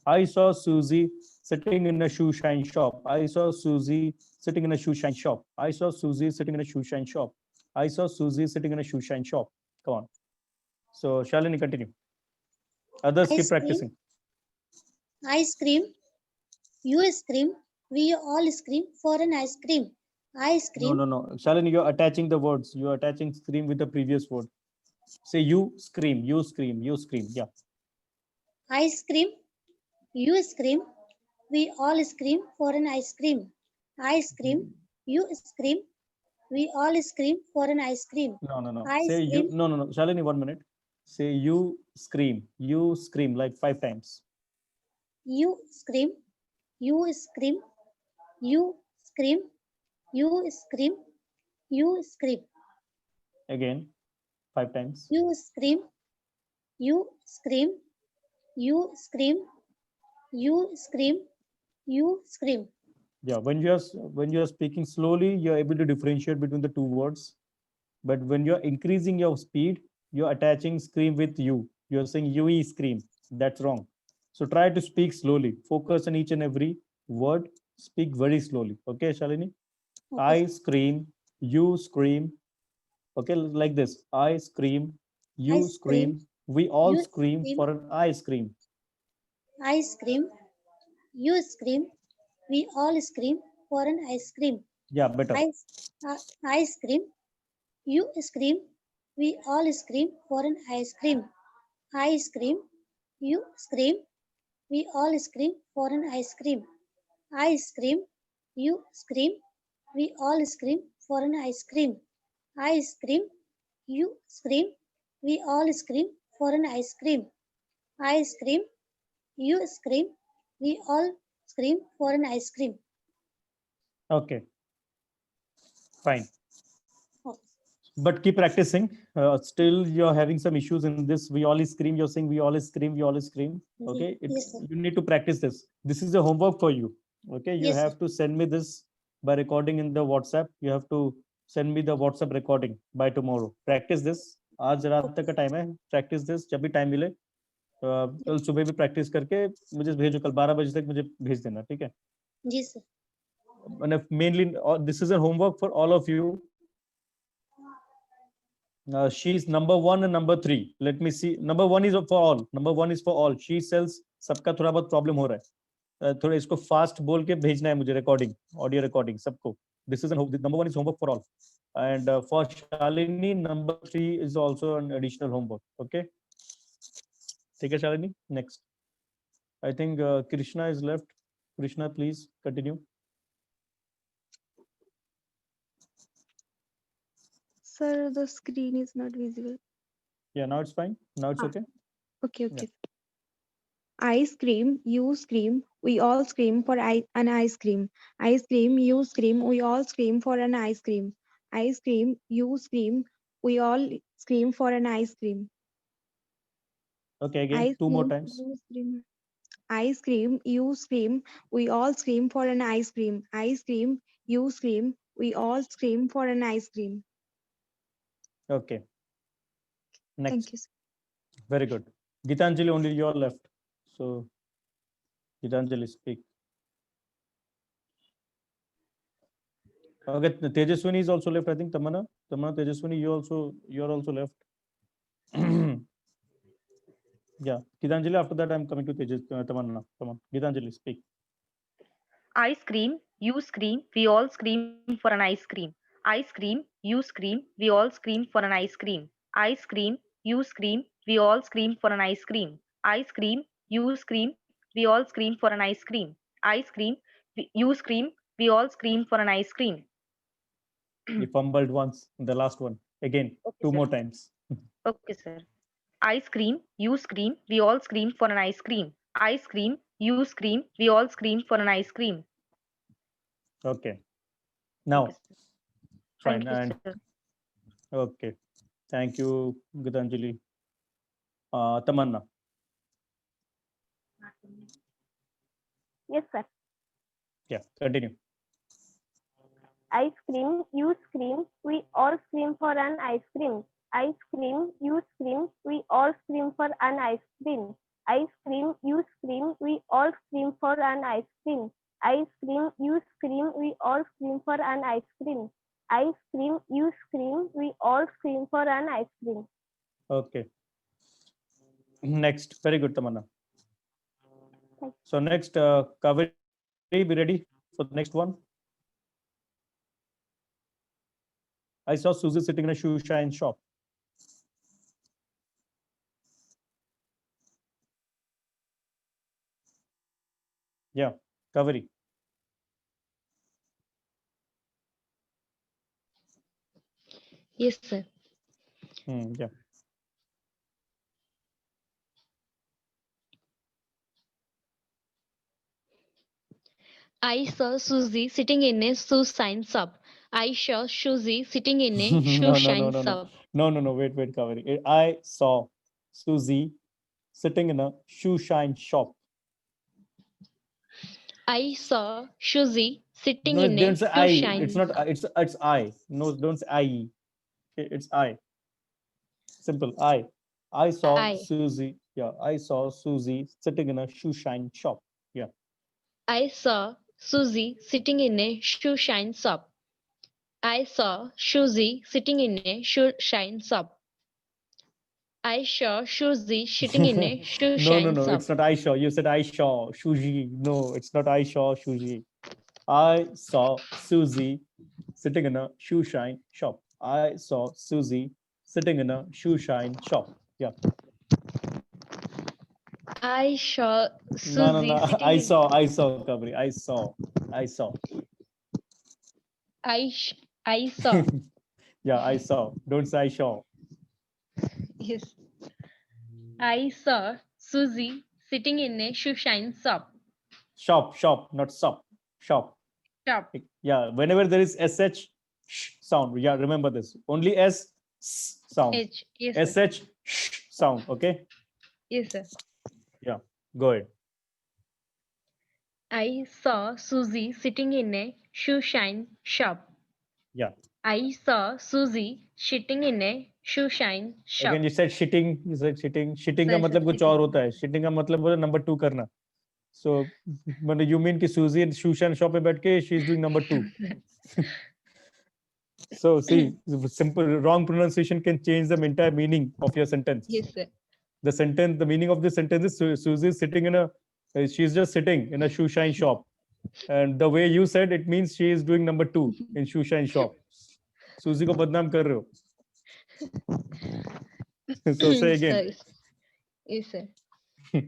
I saw Susie sitting in a shoe shine shop. I saw Susie sitting in a shoe shine shop. I saw Susie sitting in a shoe shine shop. I saw Susie sitting in a shoe shine shop. Come on. So, Shalini, continue. Others keep practicing. I scream, you scream, we all scream for an ice cream. I scream. No. Shalini, you're attaching the words. You're attaching scream with the previous word. Say you scream, you scream, you scream. Yeah. I scream, you scream, we all scream for an ice cream. I scream, you scream, we all scream for an ice cream. No. I Say scream, you. No. Shalini, 1 minute. Say you scream like 5 times. you scream, you scream, you scream, you scream, you scream. Again, 5 times. You scream, you scream, you scream, you scream, you scream. Yeah, when you are speaking slowly, you're able to differentiate between the two words. But when you're increasing your speed, you're attaching scream with you. You're saying you scream. That's wrong. So try to speak slowly. Focus on each and every word. Speak very slowly. Okay, Shalini? Okay. I scream, you scream. Okay, like this. I scream, you scream. We all scream for an ice cream. I scream, you scream, we all scream for an ice cream. Yeah, better. I scream, you scream, we all scream for an ice cream. I scream, you scream, we all scream for an ice cream. I scream, you scream, we all scream for an ice cream. I scream, you scream, we all scream for an ice cream. I scream, you scream, we all scream for an ice cream. Okay. Fine. Okay. But keep practicing. Still, you're having some issues in this. We all scream. You're saying we all scream. We all scream. Okay. Yes, You need to practice this. This is a homework for you. Okay. You Yes, have to send me this by recording in the WhatsApp. You have to send me the WhatsApp recording by tomorrow. Practice this. आज रात तक का time है, practice this जब भी time मिले। कल सुबह भी प्रैक्टिस करके मुझे भेजो, कल 12 बजे तक मुझे भेज देना, ठीक है? जी sir. And mainly this is a homework for all of you. She's number 1 and number 3. Let me see. Number 1 is for all. Number 1 is for all. She sells. सबका थोड़ा बहुत प्रॉब्लम हो रहा है, थोड़ा इसको फास्ट बोल के भेजना है मुझे, रिकॉर्डिंग, ऑडियो रिकॉर्डिंग सबको. This is number 1 is homework for all, and for Shalini number 3 is also an additional homework. Okay, ठीक है Shalini. Next, I think Krishna is left. Krishna, please continue. Sir, the screen is not visible. Yeah, now it's fine. Now it's okay. Okay, okay. I scream, you scream, we all scream for an ice cream. I scream, you scream, we all scream for an ice cream. I scream, you scream, we all scream for an ice cream. Okay, again, two more times. You scream. I scream, you scream, we all scream for an ice cream. I scream, you scream, we all scream for an ice cream. Okay. Next. Thank you, sir. Very good. Gitanjali, only you're left. So, Gitanjali, speak. Okay, Tejaswini is also left. I think Tamanna, Tejaswini, you're also left. Yeah, Gitanjali. After that, I'm coming to Tamanna. Come on, Gitanjali, speak. I scream, you scream, we all scream for an ice cream. I scream, you scream, we all scream for an ice cream. I scream, you scream, we all scream for an ice cream. I scream, you scream, we all scream for an ice cream. I scream, you scream, we all scream for an ice cream. You fumbled once. The last one again. Okay, two sir. more times. Okay, sir. I scream, you scream, we all scream for an ice cream. I scream, you scream, we all scream for an ice cream. Okay. Now, Okay, fine. Thank you, And sir. okay, thank you, Gitanjali. Tamanna. Yes, sir. Yeah, continue. I scream, you scream, we all scream for an ice cream. I scream, you scream, we all scream for an ice cream. I scream, you scream, we all scream for an ice cream. I scream, you scream, we all scream for an ice cream. I scream, you scream, we all scream for an ice cream. Okay. Next, very good, Tamanna. So next, Kaveri, be ready for the next one. I saw Susie sitting in a shoe shine shop. Yeah, Kaveri. Yes, sir. Yeah. I saw Susie sitting in a shoe shine shop. I saw Susie sitting in a shoe shine shop. No, wait, Kaveri. I saw Susie sitting in a shoe shine shop. I saw Susie sitting No, in a don't say shoe I. shine It's not. shop. It's I. No, don't say I. Okay, it's I. Simple. I saw I. Susie. Yeah, I saw Susie sitting in a shoe shine shop. Yeah. I saw Susie sitting in a shoe shine shop. I saw Susie sitting in a shoe shine shop. I saw Susie sitting in a shoe shine No. shop. It's not I saw. You said I saw Susie. No, it's not I saw Susie. I saw Susie sitting in a shoe shine shop. I saw Susie sitting in a shoe shine shop. Yeah. I saw Susie No. sitting I in. saw, Kabri. I saw. I saw. Yeah, I saw. Don't say I saw. Yes. I saw Susie sitting in a shoe shine shop. Shop, not shop. Shop. Shop. Yeah, whenever there is SH sound, yeah, remember this. Only S sound. H. Yes, sir. SH sound, okay? Yes, sir. Yeah, go ahead. I saw Susie sitting in a shoe shine shop. Yeah, I saw Susie sitting in a shoe shine shop. Again, you said shitting. You said shitting. Shitting का Sorry, मतलब sir, कुछ shitting. और होता है. Shitting का मतलब होता है number 2 करना. So, मतलब you mean कि Susie shoe shine shop में बैठ के she is doing number 2. So see, simple wrong pronunciation can change the entire meaning of your sentence. Yes, sir. The meaning of the sentence is Susie is sitting in a, she's just sitting in a shoe shine shop. And the way you said, it means she is doing number 2 in shoe shine shop. Susie को बदनाम कर रहे हो. So say again. Sorry. Yes, sir.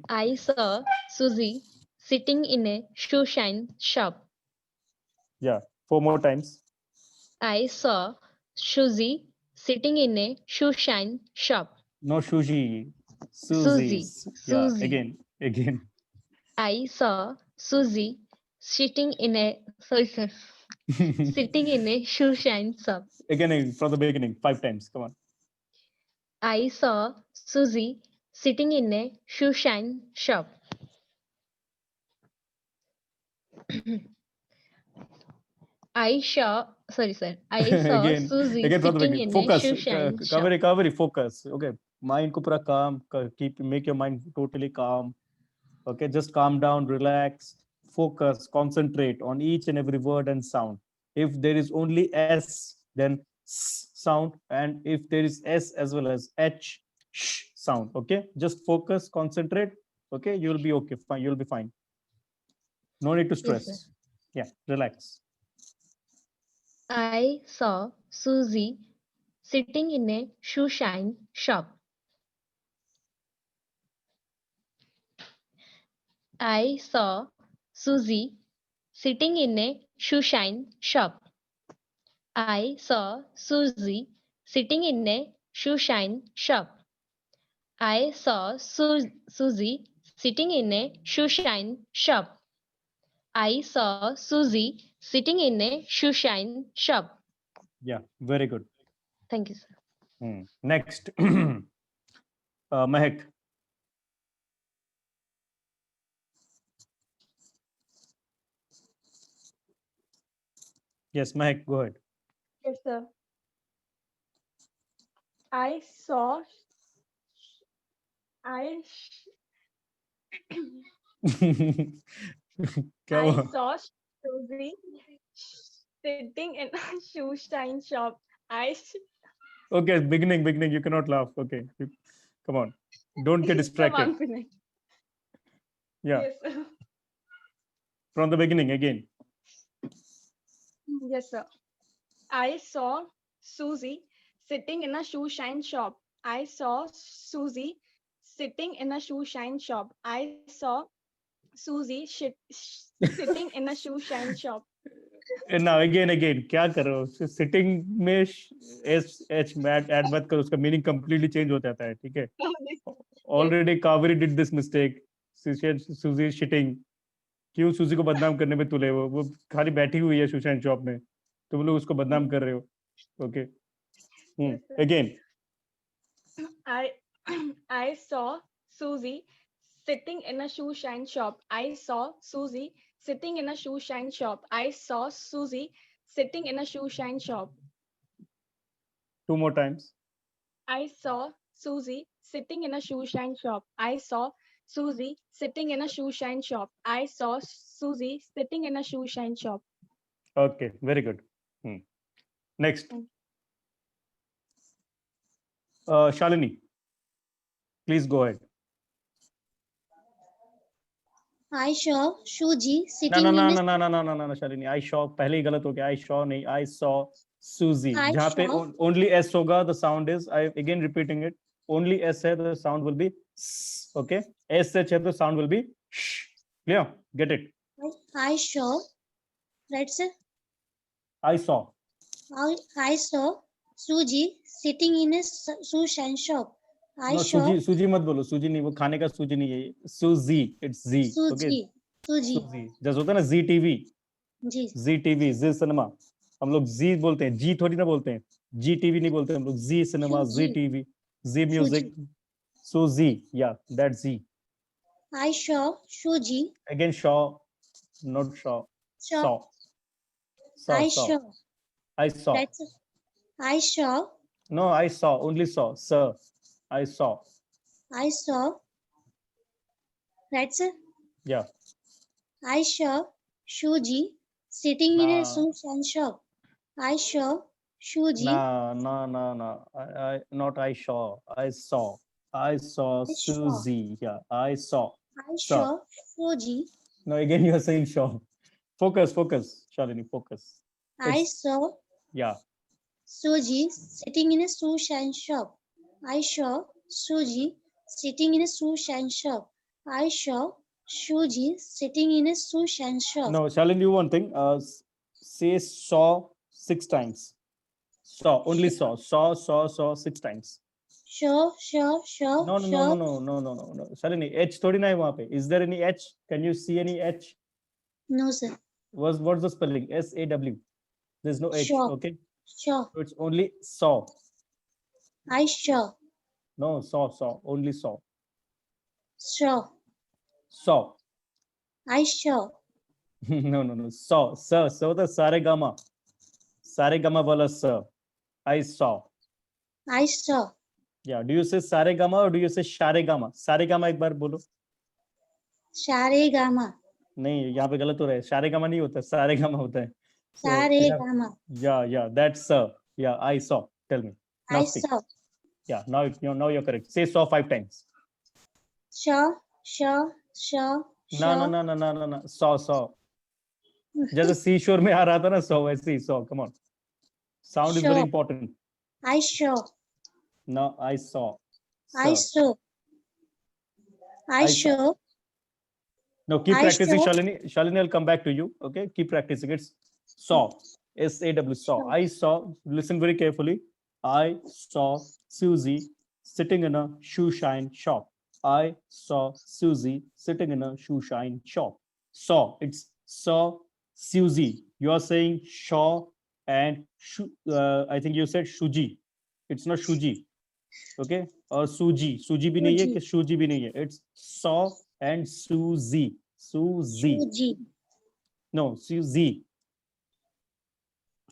I saw Susie sitting in a shoe shine shop. Yeah, 4 more times. I saw Susie sitting in a shoe shine shop. No Susie. Susie. Yeah, Susie. again. I saw Susie sitting in a sitting in a shoe shine shop. Again, from the beginning, 5 times. Come on. I saw Susie sitting in a shoe shine shop. I saw Susie again from the sitting beginning. in Focus. a shoe shine shop. Kaveri, focus. Okay. Mind ko pura calm. Make your mind totally calm. Okay. Just calm down, relax, focus, concentrate on each and every word and sound. If there is only S, then S sound. And if there is S as well as H, sh sound. Okay. Just focus, concentrate. Okay. You'll be okay. Fine. You'll be fine. No need to stress. Yes, yeah. Relax. I saw Susie sitting in a shoe shine shop. I saw Susie sitting in a shoe shine shop. I saw Susie sitting in a shoe shine shop. I saw Susie sitting in a shoe shine shop. I saw Susie sitting in a shoe shine shop. Yeah, very good. Thank you, sir. Next, Mahek. Yes, Mahek, go ahead. Yes, sir. I saw. क्या I हुआ? saw Susie sitting in a shoe shine shop. Okay, beginning. You cannot laugh. Okay, come on. Don't get distracted. 1 minute. Yeah. Yes, sir. From the beginning again. Yes, sir. I saw Susie sitting in a shoe shine shop. I saw Susie sitting in a shoe shine shop. I saw Susie sitting in a shoe shine shop. And now again, क्या कर रहे हो? Sitting में H add मत करो, उसका meaning completely change हो जाता है, ठीक है? Already Kaveri did this mistake. She said Susie shitting. क्यों सूजी को बदनाम करने में तुले वो खाली बैठी हुई है सुशांत शॉप में, तुम लोग उसको बदनाम कर रहे हो. Okay. Again. I saw Susie sitting in a shoe shine shop. I saw Susie sitting in a shoe shine shop. I saw Susie sitting in a shoe shine shop. 2 more times. I saw Susie sitting in a shoe shine shop. I saw Susie sitting in a shoe shine shop. I saw Susie sitting in a shoe shine shop. Okay, very good. Next. Shalini, please go ahead. I saw Suji sitting No, in Shalini. I saw पहले ही गलत हो गया. I saw नहीं. I saw Susie. I जहाँ पे saw. only S होगा, the sound is. I again repeating it. Only S है, the sound will be S. Okay. SH है, the sound will be sh. Clear? Get it? I saw. Right, sir? I saw. I saw Suji sitting in a shoe shine shop. I No, saw Suji मत बोलो. Suji नहीं, वो खाने का Suji नहीं है. Suzy. It's Z. Okay. Suji. जैसे होता है ना ZTV. जी. ZTV, Z Cinema. हम लोग Z बोलते हैं, G थोड़ी ना बोलते हैं. GTV नहीं बोलते हम लोग. Z Cinema, ZTV, Z Music. So Z, yeah, that's Z. I saw Suji. Again, Shaw, not Shaw. Saw. Saw. I saw. I saw. Right, sir? I saw. No, I saw. Only saw. Sir. I saw. I saw. Right, sir? Yeah. I saw Shuji sitting in a Nah. shoe shine shop. I saw Shuji. No. Not I saw. I saw. I saw I saw. Susie. Yeah. I saw. I Saw. saw Shuji. No, again you are saying saw. Focus. Shalini, focus. I It's, saw yeah. Suji sitting in a shoe shine shop. I saw Suji sitting in a shoe shine shop. I saw Shuji sitting in a shoe shine shop. No, Shalini, do one thing. Say saw 6 times. Saw. Only saw. Saw 6 times. Sure. No. Shalini, H थोड़ी ना है वहाँ पे. Is there any H? Can you see any H? No, sir. What's the spelling? SAW. There's no H. Sure. Okay. Sure. So it's only saw. I saw. No, saw. Only saw. Sure. Saw. I saw. No. Saw. Sir. So the saregama. Saregama wala sir. I saw. I saw. Yeah. Do you say saregama or do you say sharegama? Saregama एक बार बोलो. Sharegama. नहीं, यहाँ पे गलत हो रहा है. शारेगामा नहीं होता, सारेगामा होता है. So, Saregama. yeah, that's sir. Yeah, I saw. Tell me. Now I speak. saw. Yeah, now you're correct. Say saw 5 times. Sure. No. Saw. जैसे सी शोर में आ रहा था ना saw, वैसे ही saw. Come on. Sound is very Sure. important. I saw. No, I saw. I Sir. saw. I saw. No, keep I practicing, saw. Shalini, I'll come back to you. Okay, keep practicing. It's saw. SAW. Saw. Sure. I saw. Listen very carefully. I saw Susie sitting in a shoe shine shop. I saw Susie sitting in a shoe shine shop. Saw. It's saw Susie. You are saying shaw and I think you said shuji. It's not shuji. Okay, or suji. Suji भी नहीं है कि shuji भी नहीं है. It's saw and Susie. Shuji. No, Susie.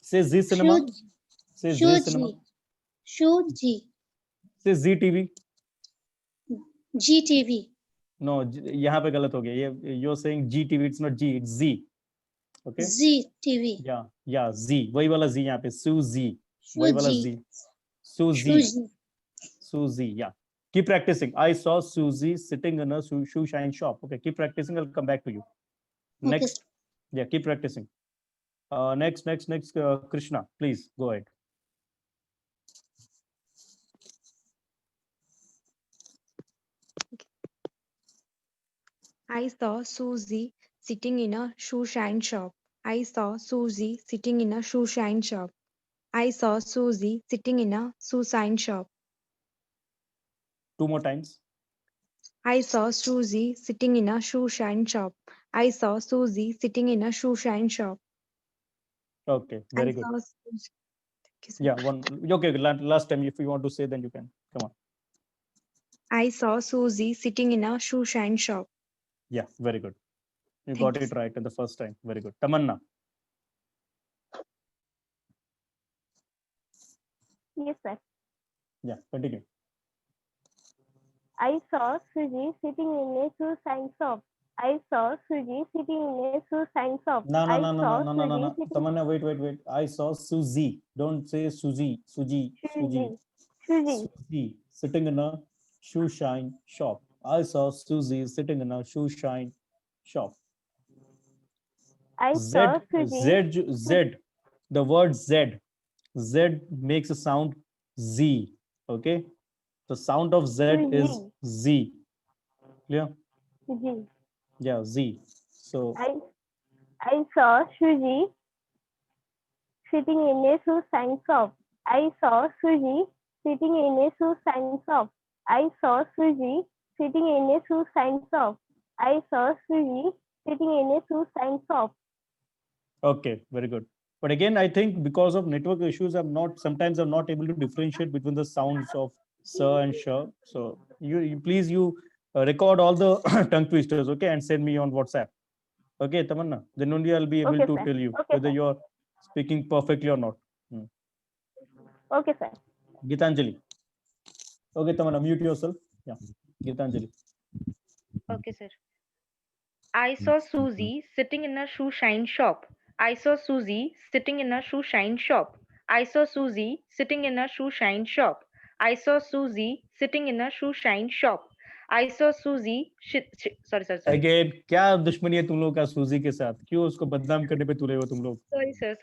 Say Z cinema. Say Z cinema. Shuji. Say Z TV. GTV. No, यहाँ पे गलत हो गया. You're saying GTV. It's not G. It's Z. Okay. ZTV. Yeah. Z. वही वाला Z यहाँ पे. Susie. वही वाला Z. Susie. Yeah. Keep practicing. I saw Susie sitting in a shoe shine shop. Okay. Keep practicing. I'll come back to you. Next. Okay. Yeah. Keep practicing. Next. Krishna, please go ahead. I saw Susie sitting in a shoe shine shop. I saw Susie sitting in a shoe shine shop. I saw Susie sitting in a shoe shine shop. 2 more times. I saw Susie sitting in a shoe shine shop. I saw Susie sitting in a shoe shine shop. Okay, very good. Yeah, one. Okay, last time, if you want to say, then you can. Come on. I saw Susie sitting in a shoe shine shop. Yeah, very good. You Thank got you. it right in the first time. Very good. Tamanna. Yes, sir. Yeah, continue. I saw Suji sitting in a shoe shine shop. I saw Suji sitting in a shoe shine shop. No. Suji Tamanna, wait. I saw Susie. Don't say Suji. Suji. Susie sitting in a shoe shine shop. I saw Susie sitting in a shoe shine shop. I saw Suji. Z. The word Z. Z makes a sound Z. Okay. The sound of Z is Z. Clear? Z. Yeah, Z. So I saw Suji sitting in a shoe shine shop. I saw Suji sitting in a shoe shine shop. I saw Suji sitting in a shoe shine shop. I saw Suji sitting in a shoe shine shop. okay, very good. But again, I think because of network issues, sometimes I'm not able to differentiate between the sounds of sir and sure. So you please record all the tongue twisters, okay, and send me on WhatsApp. Okay, Tamanna. Then only I'll be able to tell you whether you're speaking perfectly or not. Okay, sir. Gitanjali. Okay, Tamanna, mute yourself. Yeah, Gitanjali. Okay, sir. I saw Susie sitting in a shoe shine shop. I saw Susie sitting in a shoe shine shop. I saw Susie sitting in a shoe shine shop. I saw Susie sitting in a shoe shine shop. I saw Susie. Sorry. Again, क्या दुश्मनी है तुम लोगों का सूजी के साथ? क्यों उसको बदनाम करने पे तुले हो तुम लोग? Sorry, sir.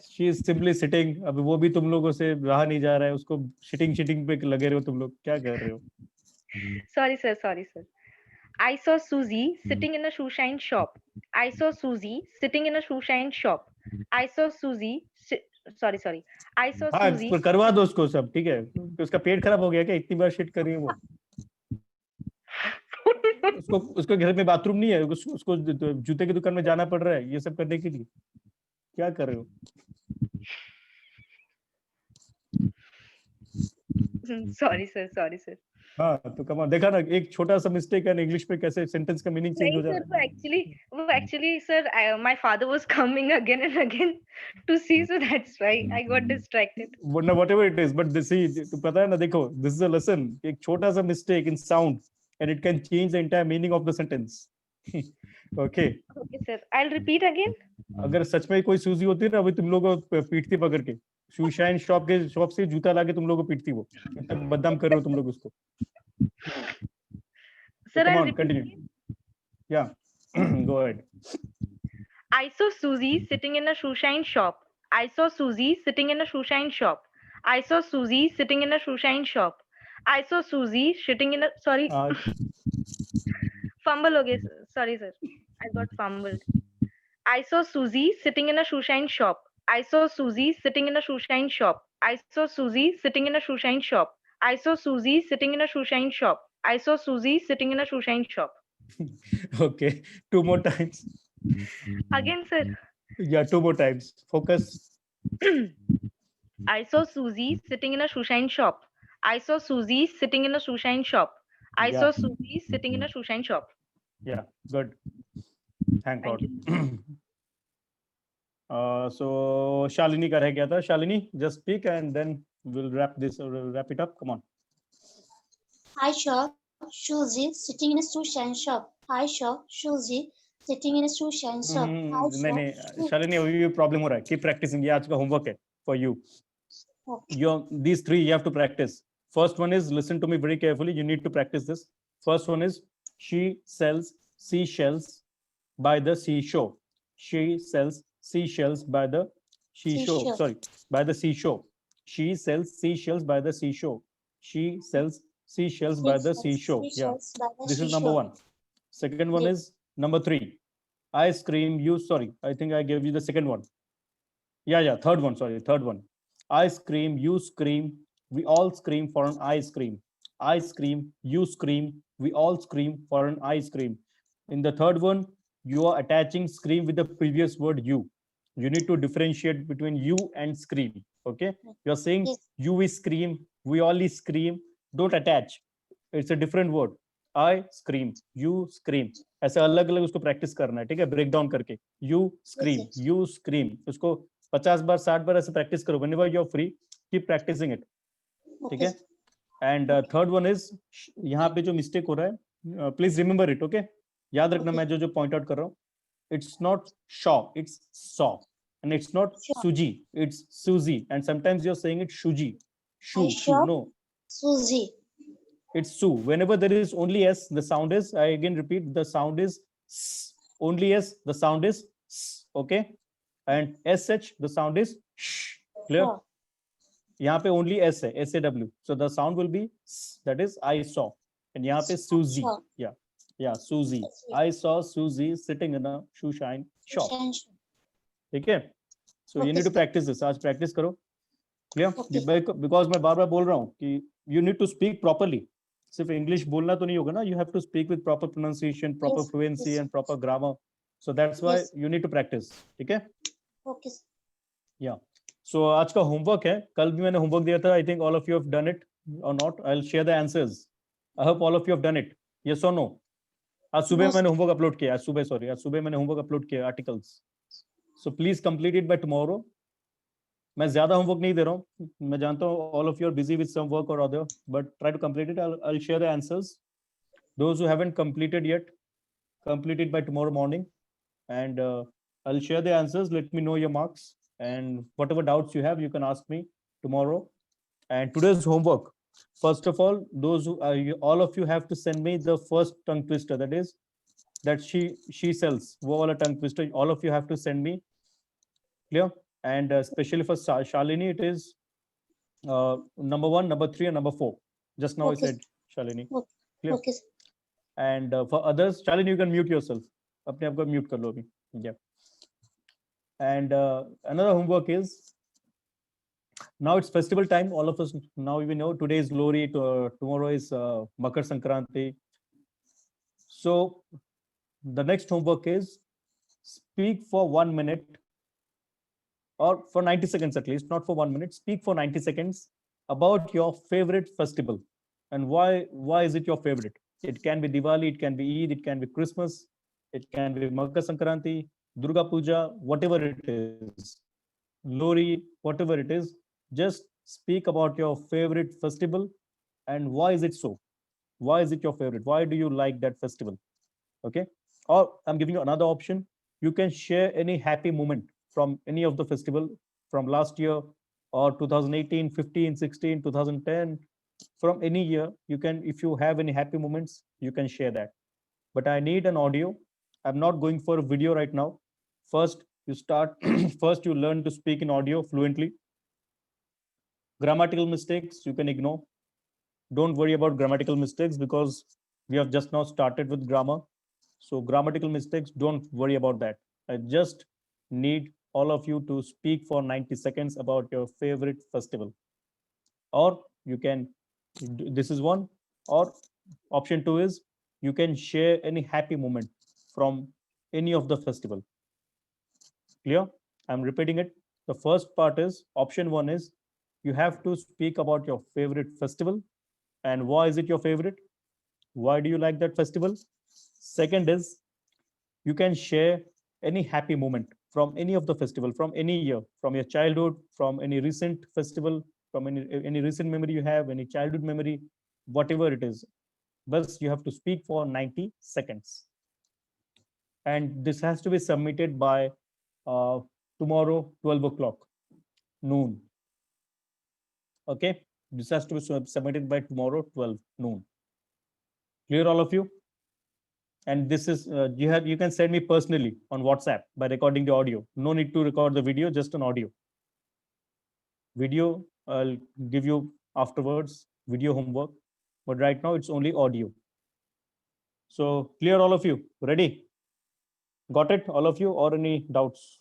She is simply sitting. अब वो भी तुम लोगों से रहा नहीं जा रहा है, उसको शिटिंग पे लगे रहे हो तुम लोग, क्या कर रहे हो? Sorry, sir. I saw Susie sitting in a shoe shine shop. I saw Susie sitting in a shoe shine shop. I saw Susie. Sorry. I saw हाँ, Susie. पर करवा दो उसको सब, ठीक है? उसका पेट खराब हो गया क्या? इतनी बार शिट कर रही है वो? उसको घर में बाथरूम नहीं है, उसको जूते की दुकान में जाना पड़ रहा है ये सब करने के लिए? क्या कर रहे हो? Sorry, sir. हाँ, तो कमाल, देखा ना, एक छोटा सा मिस्टेक है इंग्लिश पे कैसे सेंटेंस का मीनिंग चेंज हो नहीं, जाता है। sir, actually, sir, my father was coming again and again to see, so that's why I got distracted. Whatever it is, but this is, तो पता है ना, देखो, this is a lesson. एक छोटा सा mistake in sound and it can change the entire meaning of the sentence. Okay. Okay, sir. I'll repeat again. अगर सच में कोई सूजी होती है ना, अभी तुम लोगों को पीटती पकड़ के, शू शाइन शॉप से जूता लाके तुम लोगों को पीटती वो, बदनाम कर रहे हो तुम लोग उसको। Sir, Come I'll on, repeat continue. again. Yeah, go ahead. I saw Susie sitting in a shoe shine shop. I saw Susie sitting in a shoe shine shop. I saw Susie sitting in a shoe shine shop. I saw Susie sitting in a fumble हो गया, sorry sir, I got fumbled. I saw Susie sitting in a shoe shine shop. I saw Susie sitting in a shoe shine shop. I saw Susie sitting in a shoe shine shop. I saw Susie sitting in a shoe shine shop. I saw Susie sitting in a shoe shine shop. Okay, 2 more times. Again, sir. Yeah, 2 more times. Focus. I saw Susie sitting in a shoe shine shop. I saw Susie sitting in a shoe shine shop. I saw Susie sitting in a shoe shine shop. Yeah, good. Thank God. So Shalini का रह गया था. Shalini, just speak and then we'll wrap it up. Come on. I saw Susie sitting in a shoe shine shop. I saw Susie sitting in a shoe shine shop. नहीं, Shalini, अभी भी problem हो रहा है. Keep practicing. ये आज का homework है for you. These 3 you have to practice. First one is, listen to me very carefully. You need to practice this. First one is, she sells seashells by the seashore. She sells seashells by the seashore. Sorry, by the seashore. She sells seashells by the seashore. She sells seashells by the seashore. Yeah, this is number 1. Second one is number 3. I scream, you, sorry, I think I gave you the second one. Yeah, third one, sorry, third one. I scream, you scream, we all scream for an ice cream. I scream, you scream, we all scream for an ice cream. In the third one, you are attaching scream with the previous word you. You need to differentiate between you and scream. Okay, you're saying you we scream, we all scream. Don't attach, it's a different word. I scream, you scream. ऐसे अलग अलग उसको practice करना है, ठीक है, break down करके. You scream, you scream. उसको 50 बार 60 बार ऐसे प्रैक्टिस करो. Whenever you're free, keep practicing it. ठीक है. And third one is, यहाँ पे जो मिस्टेक हो रहा है, please remember it. Okay, याद रखना मैं जो पॉइंट आउट कर रहा हूँ. It's not shaw, it's saw. And it's not Suji, it's Suzy. And sometimes you're saying it Shuji. Shu, no. Suzy. It's Su. Whenever there is only S, the sound is, I again repeat, the sound is S. Only S, the sound is S. Okay? And SH, the sound is Sh. Clear? यहाँ पे only S है, SAW. So the sound will be S, that is I saw. And यहाँ पे Suzy. Yeah, Suzy. I saw Suzy sitting in a shoe shine shop. ठीक है? So you need to practice this. आज practice करो. Clear? Because मैं बार-बार बोल रहा हूँ कि you need to speak properly. सिर्फ English बोलना तो नहीं होगा ना. You have to speak with proper pronunciation, proper fluency, and proper grammar. So that's why you need to practice. ठीक है? Okay. Yeah. So आज का homework है. कल भी मैंने homework दिया था. I think all of you have done it or not. I'll share the answers. I hope all of you have done it. Yes or no? आज सुबह मैंने homework upload किया. आज सुबह मैंने homework upload किया articles. So please complete it by tomorrow. मैं ज्यादा होमवर्क नहीं दे रहा हूँ, मैं जानता हूँ all of you are busy with some work or other, but try to complete it. I'll share the answers. Those who haven't completed yet, complete it by tomorrow morning, and I'll share the answers. Let me know your marks, and whatever doubts you have, you can ask me tomorrow. And today's homework, first of all, those who all of you have to send me the first tongue twister, that is that she sells वो वाला tongue twister, all of you have to send me. Clear? And especially for Shalini, it is number 1, number 3, and number 4. Just now I said Shalini. Clear? Okay, sir. And for others, Shalini, you can mute yourself. अपने आप को mute कर लो अभी. Yeah. And another homework is, now it's festival time. All of us now we know today is Lohri, tomorrow is Makar Sankranti. So the next homework is speak for 1 minute, or for 90 seconds at least, not for 1 minute. Speak for 90 seconds about your favorite festival and why is it your favorite. It can be Diwali, it can be Eid, it can be Christmas, it can be Makar Sankranti, Durga Puja, whatever it is, Lohri, whatever it is. Just speak about your favorite festival and why is it so. Why is it your favorite? Why do you like that festival? Okay. Or I'm giving you another option. You can share any happy moment from any of the festival from last year or 2018, 15, 16, 2010, from any year. You can, if you have any happy moments, you can share that. But I need an audio. I'm not going for a video right now. First, you start, first you learn to speak in audio fluently. Grammatical mistakes, you can ignore. Don't worry about grammatical mistakes because we have just now started with grammar. So grammatical mistakes, don't worry about that. I just need all of you to speak for 90 seconds about your favorite festival. Or you can, this is one, or option 2 is you can share any happy moment from any of the festival. Clear? I'm repeating it. The first part is, option 1 is you have to speak about your favorite festival and why is it your favorite? Why do you like that festival? Second is you can share any happy moment from any of the festival, from any year, from your childhood, from any recent festival, from any recent memory you have, any childhood memory, whatever it is. But you have to speak for 90 seconds. And this has to be submitted by tomorrow, 12 o'clock, noon. Okay, this has to be submitted by tomorrow, 12 noon. Clear, all of you? And this is, you can send me personally on WhatsApp by recording the audio. No need to record the video, just an audio. Video, I'll give you afterwards, video homework. But right now it's only audio. So clear, all of you? Ready? Got it, all of you, or any doubts?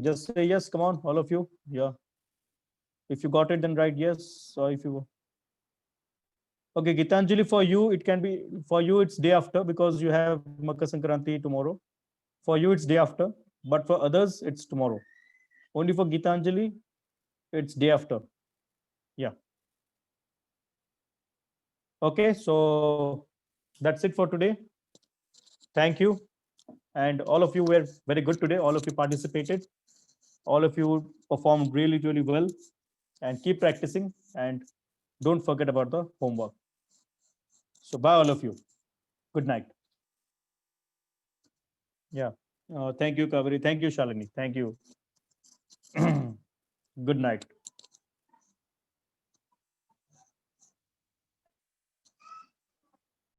Just say yes, come on, all of you. Yeah. If you got it, then write yes. Or if you, okay, Gitanjali, for you, it can be, for you, it's day after because you have Makar Sankranti tomorrow. For you, it's day after, but for others, it's tomorrow. Only for Gitanjali, it's day after. Yeah. Okay, so that's it for today. Thank you. And all of you were very good today. All of you participated. All of you performed really, really well. And keep practicing and don't forget about the homework. So bye, all of you. Good night. Yeah. Thank you, Kaveri. Thank you, Shalini. Thank you. Good night.